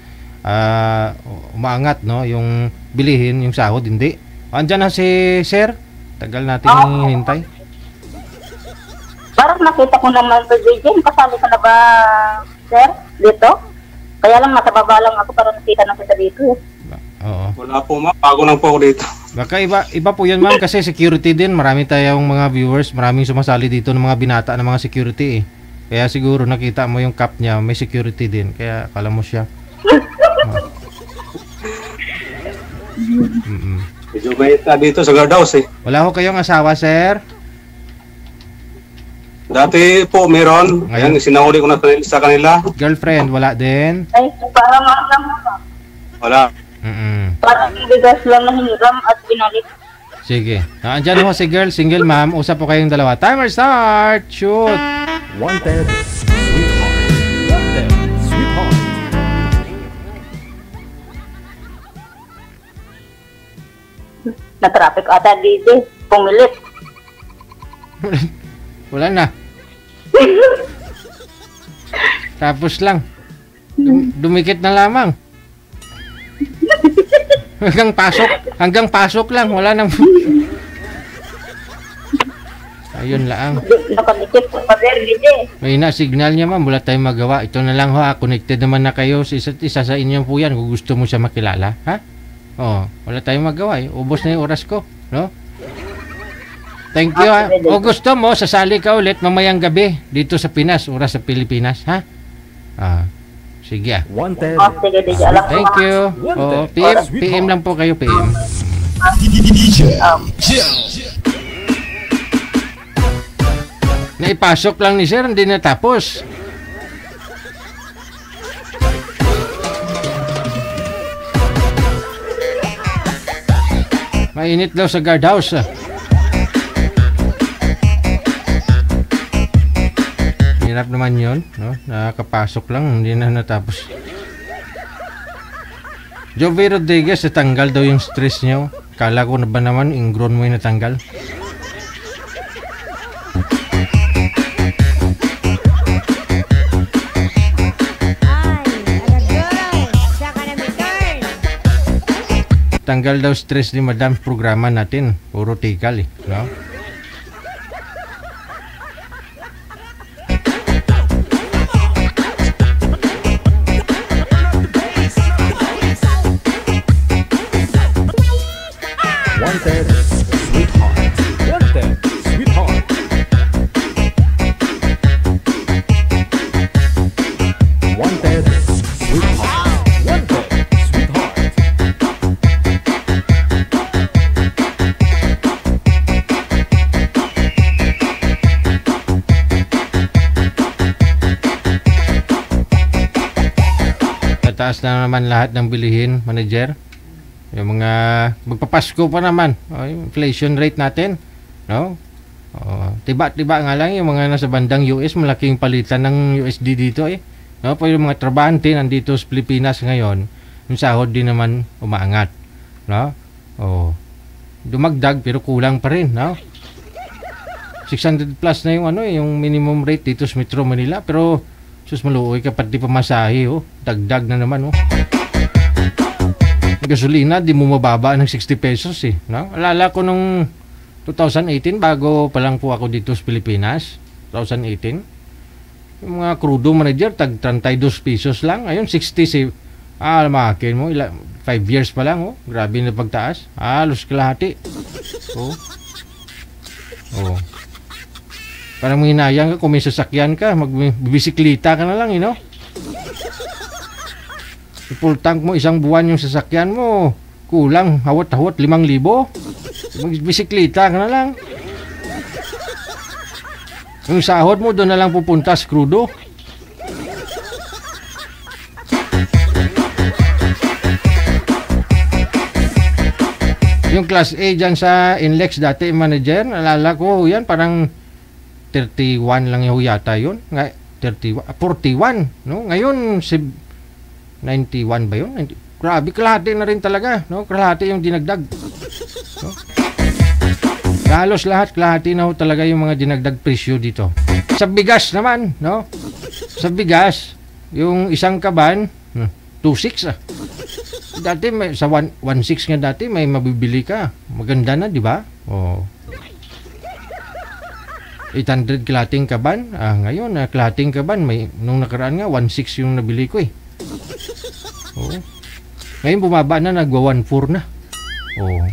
umaangat, no? Yung bilihin, yung sahod, hindi. Andyan na si Sir. Tagal natin hinihintay.
Parang nakita ko naman sa DJ, kasali ka na ba, Sir, dito? Kaya lang, nasa baba lang ako para nakita na kita dito.
Oo.
Wala po, ma'am. Bago lang po ako dito.
Baka iba po yan, ma'am, kasi security din. Marami tayong mga viewers, maraming sumasali dito ng mga binata ng mga security Kaya siguro nakita mo yung cap niya, may security din. Kaya akala mo siya.
Medyo may dito sa guardhouse
Wala ho kayong asawa, sir?
Dati po meron. Ngayon, sinahuli ko na sa kanila.
Girlfriend, wala din?
Ay, parang lang mo.
Wala.
Parang ibigas lang na hiniram at binalik.
Sige. Andyan ho si girl, single ma'am. Usap po kayong dalawa. Timer start! Shoot!
Wanted, sweetheart. Wanted, sweetheart.
Na-traffic ata dito. Pumilit.
Wala na. Tapos lang. Dumikit na lamang. Hanggang pasok lang, wala nang. Ayun lang.
Nakadikit pa din.
May na-signal niya, ma'am, wala tayong magawa. Ito na lang ho, connected naman na kayo sa isa't isa, sa inyo po yan kung gusto mo siya makilala, ha? Wala tayong magawa ubos na yung oras ko, no? Thank you, ha. O gusto mo, sasali ka ulit mamayang gabi dito sa Pinas, oras sa Pilipinas, ha? Sige.
Wanted.
Thank you. PM lang po kayo, PM. Naipasok lang ni sir, hindi natapos. Mainit daw sa guardhouse. Hirap naman yun, no? Nakakapasok lang, hindi na natapos. Jovi Rodriguez, natanggal daw yung stress niyo. Kala ko na ba naman, ingrown mo yung natanggal? Tanggal daw stress ni madam programa natin. Puro tikal no?
Wanted, sweetheart. Wanted, sweetheart. Wanted, sweetheart. Wanted, sweetheart.
Tataas na naman lahat ng bilihin, manager. Yung mga magpapasko pa naman, inflation rate natin, no? Tiba-tiba nga lang yung mga nasa bandang US, malaking palitan ng USD dito no? Po yung mga trabahante nandito sa Pilipinas ngayon, yung sahod din naman umaangat, no? Dumagdag pero kulang pa rin, no? 600 plus na yung yung minimum rate dito sa Metro Manila, pero sus maluoy kapag di pamasahe, dagdag na naman, gasolina di mo mababa ng 60 pesos no? Alala ko nung 2018 bago pa lang po ako dito sa Pilipinas, 2018, yung mga crudo manager tag 32 pesos lang, ayun 60 makin mo 5 years pa lang, grabe na pagtaas, halos kalahati. Parang hinayang ka kung may sasakyan ka, magbibisikleta ka na lang, full tank mo isang buwan yung sasakyan mo, kulang hawat-hawat 5,000, magbisikleta ka na lang, yung sahod mo doon na lang pupunta sa crudo. Yung class A dyan sa Inlex dati, manager, nalala ko, yan, parang 31 lang yung yata yun. 41, no? Ngayon, 91 ba yun? Grabe, kalahati na rin talaga, no? Kalahati yung dinagdag. No? Halos lahat, kalahati na ho talaga yung mga dinagdag presyo dito. Sa bigas naman, no? Sa bigas, yung isang kaban, 2.6 ah. Dati may, sa 1.6 nga dati may mabibili ka. Maganda na, di ba? Oh. 800 kalating kaban. Ngayon, kalating kaban, may, nung nakaraan nga, 1.6 yung nabili ko eh. Oh. Ngayon, bumaba na, nagwa 1.4 na. Oh.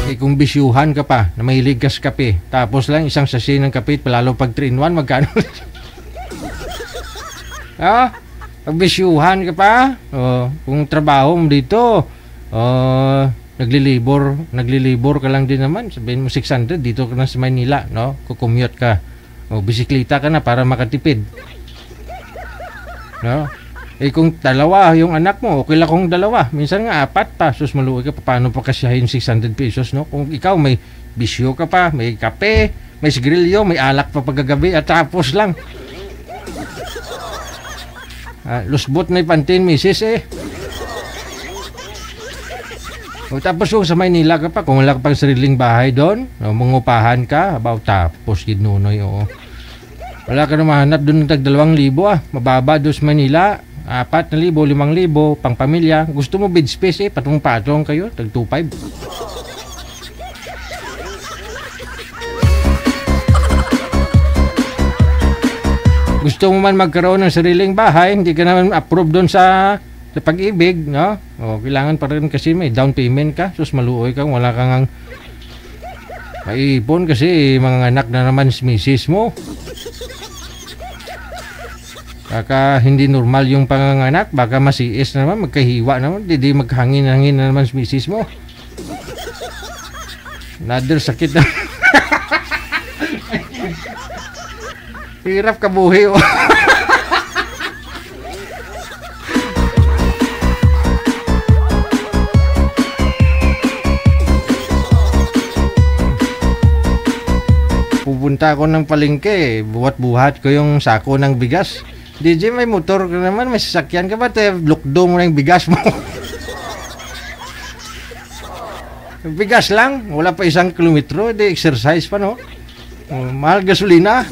Eh, kung bisyuhan ka pa, na mahilig ka sa kape, tapos lang isang sachet ng kape, palalo pag 3-in-1, magkano? Pag bisyuhan ka pa, kung trabaho mo dito, naglilibor ka lang din naman, sabihin mo 600 dito ka na sa Manila, no? Kukumute ka, bisikleta ka na para makatipid, no? Eh kung dalawa yung anak mo, okay lang kung dalawa, minsan nga 4 pa, sus maluwi ka, paano pa kasyahin 600 pesos, no? Kung ikaw may bisyo ka pa, may kape, may sigarilyo, may alak pa pagkagabi, at tapos lang lusbot na ipantin misis eh. Tapos yung sa Maynila ka pa, kung wala ka pang sariling bahay doon, mangupahan ka, about tapos ginunoy, oo. Wala ka na mahanap doon ng tag 2,000 mababa doon sa Manila, 4,000, 5,000 pang pamilya. Gusto mo bed space eh, patong-patong kayo, tag 2,500. Gusto mo man magkaroon ng sariling bahay, hindi ka naman approve doon sa Pag-ibig, no? Kailangan pa rin kasi may down payment ka. Sus, maluoy kang wala kang maipon kasi mga anak na naman si misis mo. Baka hindi normal yung panganganak, baka masiis na naman, magkahiwa naman, hindi maghangin-hangin na naman si misis mo. Another sakit na. Hirap kabuhi, oh. Pupunta ako ng palengke, buhat-buhat ko yung sako ng bigas. DJ, may motor ka naman, may sasakyan ka ba? Lukdo mo na yung bigas mo. Bigas lang, wala pa 1 kilometro, di exercise pa, no? Mahal gasolina,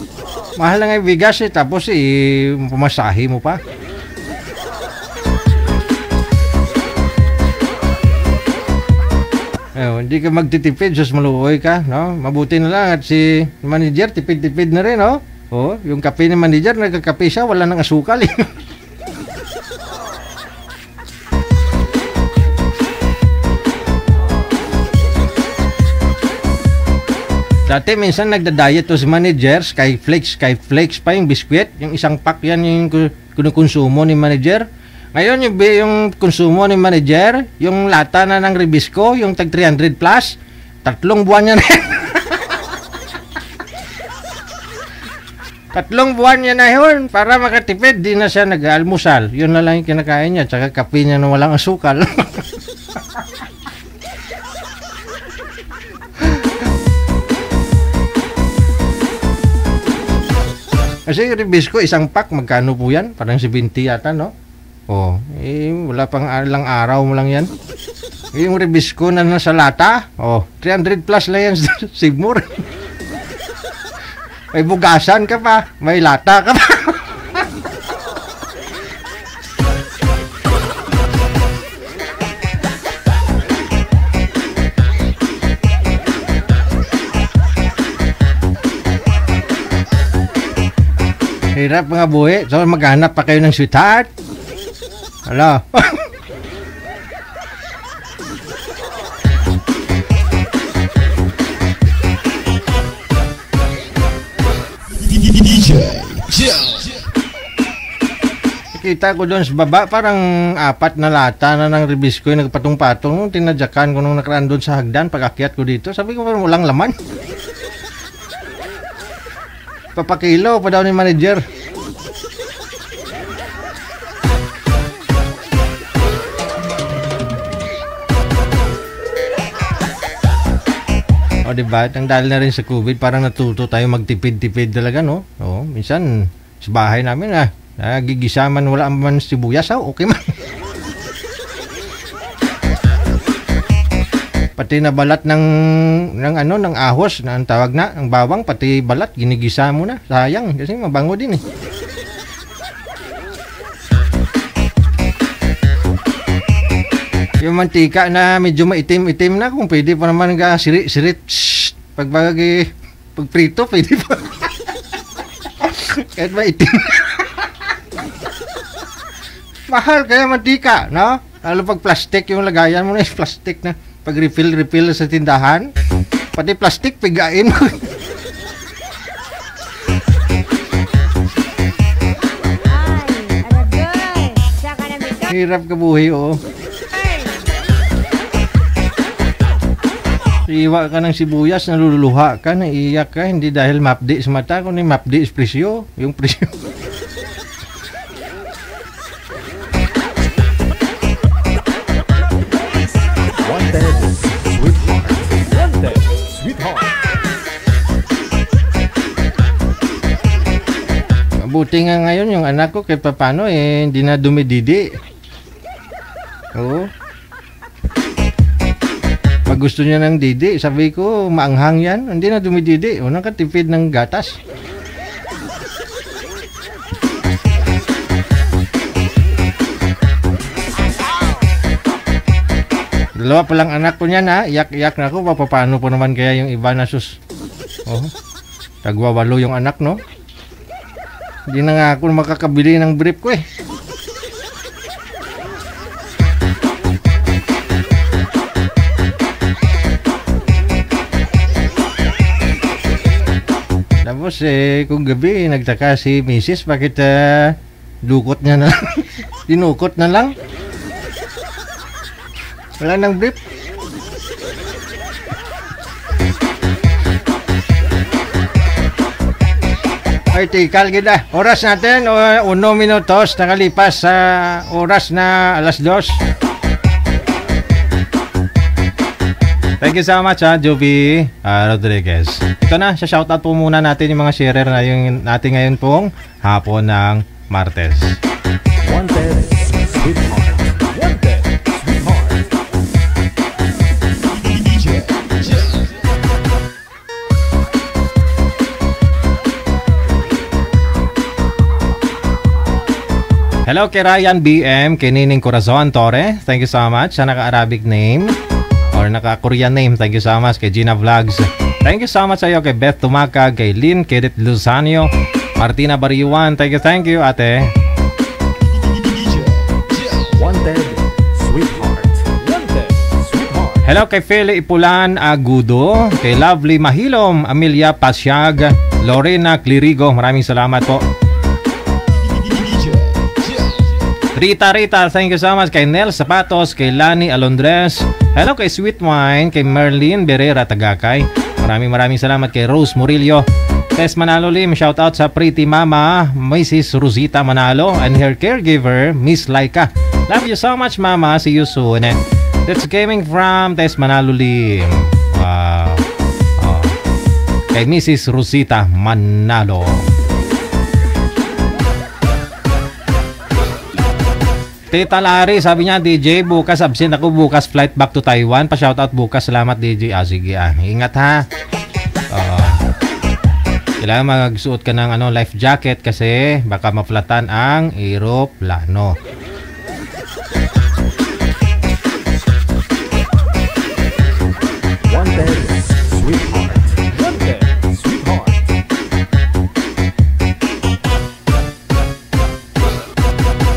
mahal lang yung bigas eh, tapos pamasahe mo pa. Hindi ka magtitipid, sus maluoy ka, no? Mabuti na lang at si manager tipid-tipid na rin, no? Yung kape ni manager, nagkakape siya, wala nang asukal eh. Dati minsan nagda-diet to si manager, Skyflakes pa yung biskwit, yung isang pack yan yung kinukonsumo ni manager. Ngayon yung konsumo ni manager, yung lata na ng Ribisco, yung tag 300 plus, 3 buwan niya na yan. 3 buwan niya na yun, para makatipid, di na siya nag-almusal. Yun na lang yung kinakain niya, tsaka kape niya na walang asukal. Kasi Ribisco, isang pack, magkano po yan? Parang 70 yata, no? Wala pang ilang araw mo lang yan. Yung Ribisco na nasa lata, 300 plus lang yan, save more. May bugasan ka pa, may lata ka pa. Hirap mga buhay. So maghanap pa kayo ng sweetheart. Hala. Kita ko doon sa baba, parang 4 na lata na ng Ribisco yung nagpatong-patong. Nung tinadyakan ko nung nakaraan doon sa hagdan, pag-akyat ko dito, sabi ko parang walang laman. Papakilo pa daw ni manager. O diba? Ang dahil na rin sa COVID, parang natuto tayo magtipid-tipid talaga, no? O, minsan, sa bahay namin, gigisa man, wala man sibuyas, okay man. Pati na balat ng ahos, na ang tawag na, ang bawang, pati balat, ginigisa mo na. Sayang, kasi mabango din eh. Yung mantika na medyo maitim-itim na, kung pwede pa naman sirit, pag prito, pwede pa. Kahit maitim. Mahal kaya mantika, no? Lalo pag plastic, yung lagayan mo na is plastic na. Pag refill sa tindahan, pati plastic, pigain mo. Hirap ka buhay, oo. Iwa ka ng sibuyas, naluluha ka, naiiyak ka, hindi dahil mapdi sa mata, kundi mapdi sa presyo, yung presyo.
Wanted Sweetheart. Wanted Sweetheart.
Mabuti nga ngayon yung anak ko kahit papano hindi na dumididi. Oo. Pag gusto niya ng didi, sabi ko, maanghang yan. Hindi na dumididi. Unang katipid ng gatas. Dalawa pa lang anak ko niyan, ha. Iyak-iyak na ako. Paano po naman kaya yung iba na sus. Oh. Tagwawalo yung anak, no? Hindi na nga ako makakabili ng brief ko, eh. Tapos kung gabi nagtaka si Mrs. bakit dukot niya na lang. Dinukot na lang. Wala nang brief. Article kita. Oras natin 1 minutos nakalipas sa oras na 2:00. Thank you so much, Joby Rodriguez. Ito na, sa shoutout po muna natin yung mga sharer na yung natin ngayon pong hapon ng Martes.
Wanted Sweetheart. Wanted Sweetheart.
Hello kay Ryan BM, kay Nining Corazon Torre. Thank you so much sa naka-Arabic name or naka-Korean name. Thank you so much kay Gina Vlogs. Thank you so much sa iyo kay Beth Tumaca, kay Lynn Kedit Luzanio, Martina Bariuan. Thank you ate.
Wanted Sweetheart. Wanted Sweetheart.
Hello kay Feli Ipulan Agudo, kay Lovely Mahilom, Amelia Pasyag, Lorena Clirigo. Maraming salamat po. Rita, thank you so much kay Nel Zapatos, kay Lani Alondres. Hello kay Sweet Wine, kay Merlin Berera Tagakay. Maraming salamat kay Rose Murillo. Tess Manalo Lim, shout out sa pretty mama, Mrs. Rosita Manalo, and her caregiver, Miss Laika. Love you so much, mama. See you soon. That's coming from Tess Manalo Lim. Wow. Oh. Kay Mrs. Rosita Manalo. Tita Larry, sabi niya, DJ, bukas absent ako, bukas flight back to Taiwan. Pa-shoutout bukas, salamat DJ. Sige, ingat ha. Kailangan magsuot ka ng life jacket kasi baka maflatan ang eroplano.
Wanted Sweetheart. Wanted Sweetheart.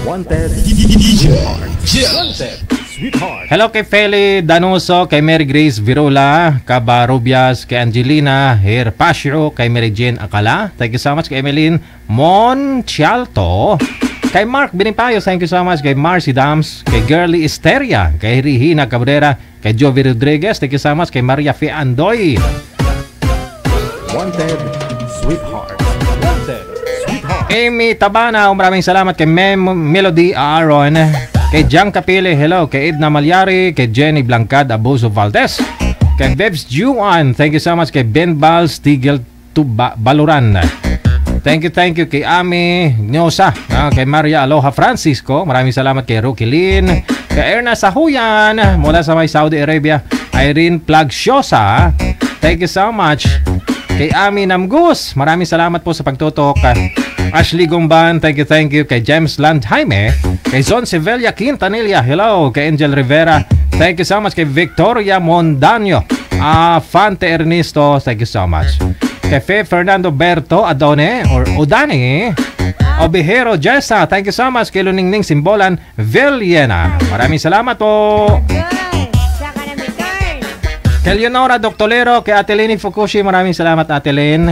Wanted Sweetheart. Wanted Sweetheart.
Hello kay Feli Danuso, kay Mary Grace Virola, Cabarubias, kay Angelina Herpasio, kay Mary Jane Akala. Thank you so much kay Emeline Moncialto, kay Mark Binipayo. Thank you so much kay Marcy Dams, kay Girly Histeria, kay Regina Cabrera, kay Jovi Rodriguez. Thank you so much kay Maria Fiandoy.
Wanted Sweetheart. Wanted Sweetheart.
Amy Tabana, maraming salamat kay Melody Aaron, kay Jan Capile, hello, kay Edna Malyari, kay Jenny Blancad Abuso Valdez, Kay Bebs Juan, thank you so much. Kay Ben Bal Stigel Baluran, thank you kay Ami Nyosa, kay Maria Aloha Francisco, maraming salamat kay Rocky Lin, kay Erna Sahuyan mula sa may Saudi Arabia, Irene Plagsiosa, thank you so much. Kay Ami Namgus, maraming salamat po sa pagtutok. Ashley Gumban, thank you. Kay James Land Jaime, kay Zon Sevilla Quintanilla, hello. Kay Angel Rivera, thank you so much. Kay Victoria Mondaño, Fante Ernesto, thank you so much. Kay Fe Fernando Berto Adone or Odani, Obihero Jessa, thank you so much. Kay Luningning Simbolan Villena, maraming salamat po. Kay Leonora Doctolero, kay Ate Leni Fukushi, maraming salamat Ate Len.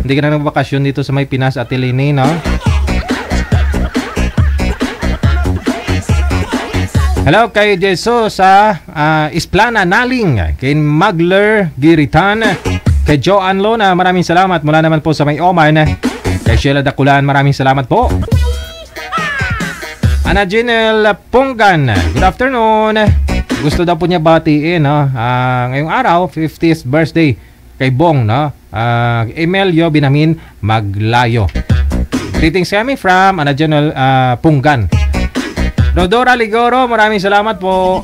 Hindi ka na nagbakasyon dito sa may Pinas, Ate Leni, no? Hello kay Jesus sa Isplana Naling, kay Magler Giritan, kay Joanne Lona, maraming salamat mula naman po sa may Oman. Kay Sheila Dakulan, maraming salamat po. Ana Jinel Punggan, good afternoon. Gusto daw po niya batiin, no? Ngayong araw, 50th birthday kay Bong, no? Emelio Binamin Maglayo. Greetings kami from Ana Jinel Punggan. Rodora Ligoro, maraming salamat po.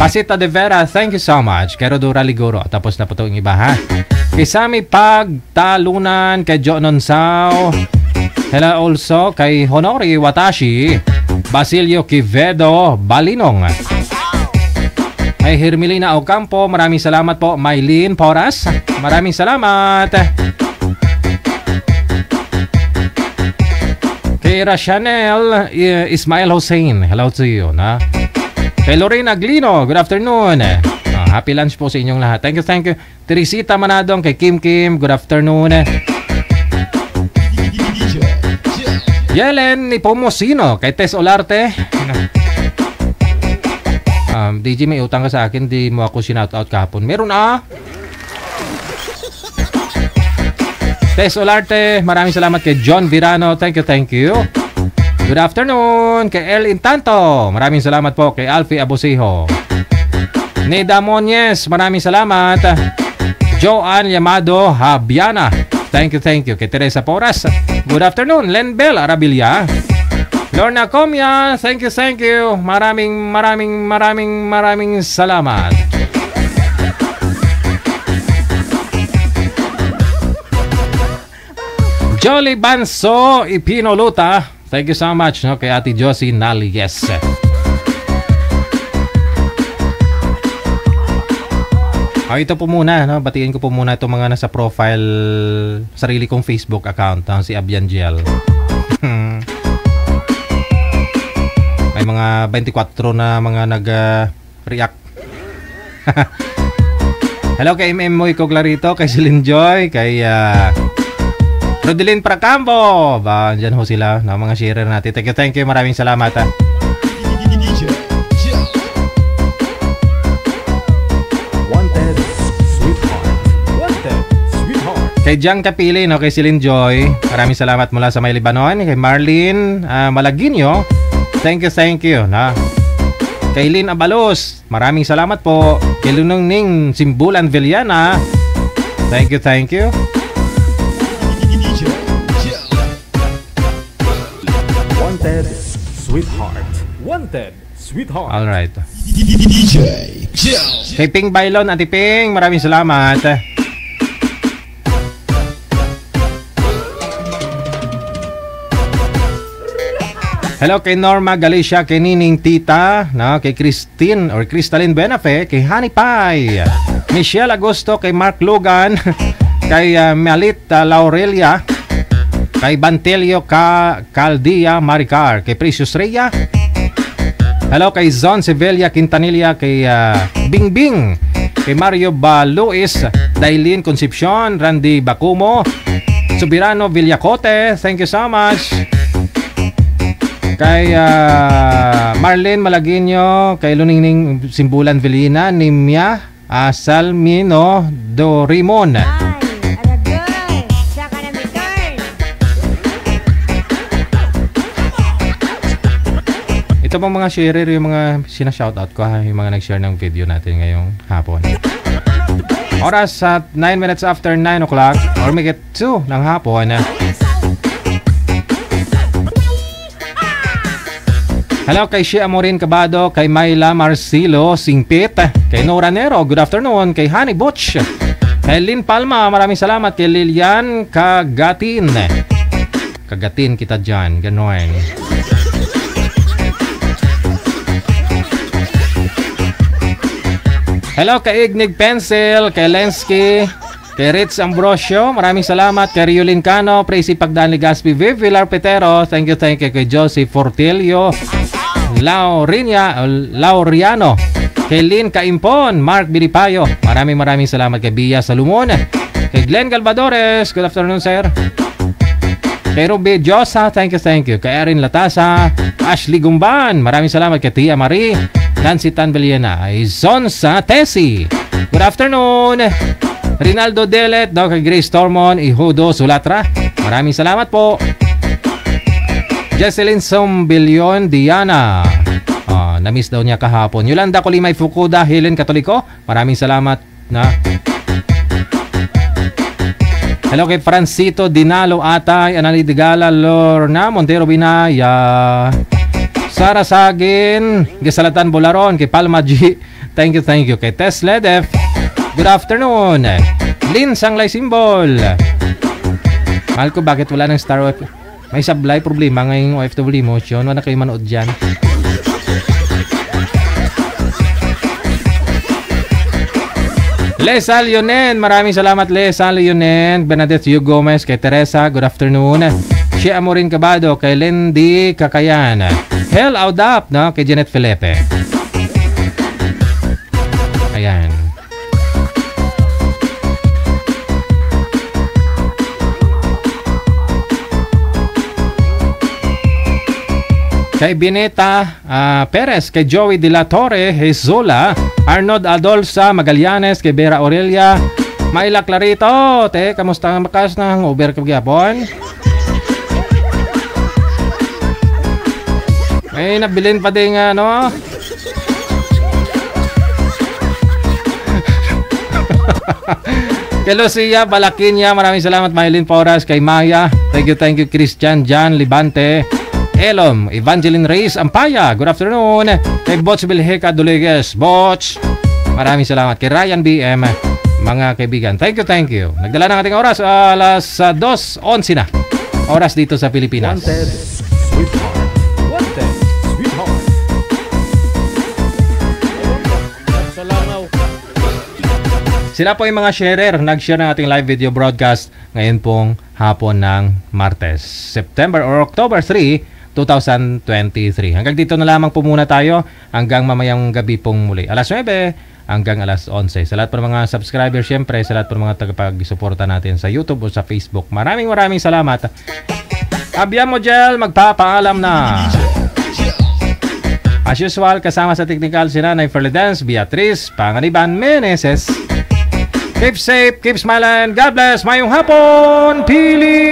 Pasita de Vera, thank you so much. Kay Rodora Ligoro, tapos na po itong iba, ha? Kay Sammy Pagtalunan, kay Jonon Sao. Hello also kay Honori Watashi, Basilio Quivedo Balinong, kay Hermelina Ocampo, maraming salamat po. Mylene Poras, maraming salamat. Kay Rashanel Ismail Hussein, hello to you, na. Kay Lorena Glino, good afternoon. Happy lunch po sa inyong lahat. Thank you. Teresita Manadong, kay Kim, good afternoon. Yelen Nipomosino, kay Tess Olarte. DJ, may utang ka sa akin, di mo ako sinoutout kahapon. Meron Tess Olarte, maraming salamat. Kay John Virano, thank you. Good afternoon. Kay El Intanto, maraming salamat po. Kay Alfie Abusiho. Neda Monyes, maraming salamat. Joanne Yamado Habiana, thank you. Kay Teresa Poras, good afternoon. Len Bell Arabilia. Lorna Comia, thank you. Maraming salamat. Jolly Banso Ipinoluta, thank you so much, no? Kay Ate Josie Nali, yes. Ito po muna, no? Batiin ko po muna itong mga nasa profile, sarili kong Facebook account, si Abiangel. May mga 24 na mga nag-react. Hello kay MM Moy Coglarito, kay Celine Joy, kay Rodelyn Pracambo. Diyan ho sila, no? Mga sharer natin. Thank you, maraming salamat. Kay Jang Kapili, no? Kay Celine Joy, maraming salamat mula sa may Libanon. Kay Marlene Malaginyo, thank you, na. Kay Lynn Abalos, maraming salamat po. Kay Lunong Ning Simbulan Villana, thank you.
Wanted, sweetheart.
Alright. Kay Ping Bailon, Ate Ping, maraming salamat. Hello kay Norma Galicia, kay Nining Tita, no? Kay Christine or Crystalline Benafe, kay Honey Pie, Michelle Agosto, kay Mark Logan, kay Malit Laurelia, kay Bantelio Caldia Maricar, kay Precious Rhea. Hello kay Zon Sevilla Quintanilla, kay Bingbing, kay Mario Baluis, Dailin Concepcion, Randy Bacumo, Subirano Villacote, thank you so much. Kay Marlene Malaginyo, kay Luningning Simbulan Villina, Nimya Salmino Dorimon. Ito Ito pong mga sharer, yung mga sina-shoutout ko ha, yung mga nag-share ng video natin ngayong hapon. Oras at 9 minutes after 9 o'clock or make it 2 ng hapon. Hello kay Shea Amorin Cabado, kay Myla Marcelo Singpit, kay Nora Nero, good afternoon, kay Honey Butch, kay Lynn Palma, maraming salamat, kay Lilian Kagatin. Kagatin kita dyan, gano'n. Hello kay Ignig Pencil, kay Lensky, kay Ritz Ambrosio, maraming salamat, kay Riolin Cano, Praisy Pagdaan Ligaspi, Viv Villar Petero, thank you kay Josie Fortilio, Lauriano, kay Lynn Kaimpon, Mark Bilipayo, maraming salamat, kay Bia Salumon, kay Glenn Galvadores, good afternoon sir, kay Ruby Diosa, thank you, kay Erin Latasa, Ashley Gumban, maraming salamat, kay Tia Marie, Nancy Tanbeliana, Zonsa Tessie, good afternoon, Rinaldo Delet, kay Grace Tormon, Ihudo Sulatra, maraming salamat po. Jesselyn Sombilion Diana, na-miss daw niya kahapon. Yolanda Colimay Fukuda, Helen Katoliko, maraming salamat na. Hello kay Francito Dinalo Atay, Anali Digala, Lorna Montero Binaya, Sara Sagin, Gisalatan Bularon, kay Palma G, thank you, kay Tess Ledef, good afternoon, Lynn Sanglay Simbol. Mahal ko, bakit wala ng Star Web? May sablay problema ngayong OFW motion. Wala kayo manood dyan. Lesa Leonen, maraming salamat Lesa Leonen. Bernadette Hugh Gomez, kay Teresa, good afternoon. Shea Amorin Cabado, kay Lindy Kakayan, Hel Audap, no? Kay Janet Felipe. Ayan. Kay Bineta Perez, kay Joey De La Torre, Hezola, Arnold Adolsa Magallanes, kay Vera Aurelia, Mayla Clarito, kamusta ang bakas ng Uber kagyapon? May nabilin pa din ano? Kay Lucia Balakinya, maraming salamat Maylin Porras, kay Maya, thank you Christian Jan Libante, Elom, Evangeline Reyes Ampaya, good afternoon. Kay Bots Bilheka Duleges, Bots, maraming salamat. Kay Ryan BM, mga kaibigan, thank you. Nagdala ng ating oras, alas 2:11 na. Oras dito sa Pilipinas.
Wanted, sweetheart. Wanted, sweetheart.
Sila po yung mga sharer, nag-share ng ating live video broadcast ngayon pong hapon ng Martes, September or October 3, 2023. Hanggang dito na lamang po muna tayo, hanggang mamayang gabi pong muli. Alas 9 hanggang alas 11. Sa lahat po ng mga subscribers, syempre, sa lahat po ng mga tagapag-suporta natin sa YouTube o sa Facebook. Maraming salamat. Abiamo Gel, magpapaalam na. As usual, kasama sa technical si Nanay Ferledance, Beatrice, Panganiban, Meneses. Keep safe, keep smiling. God bless. Mayong hapon, Pili!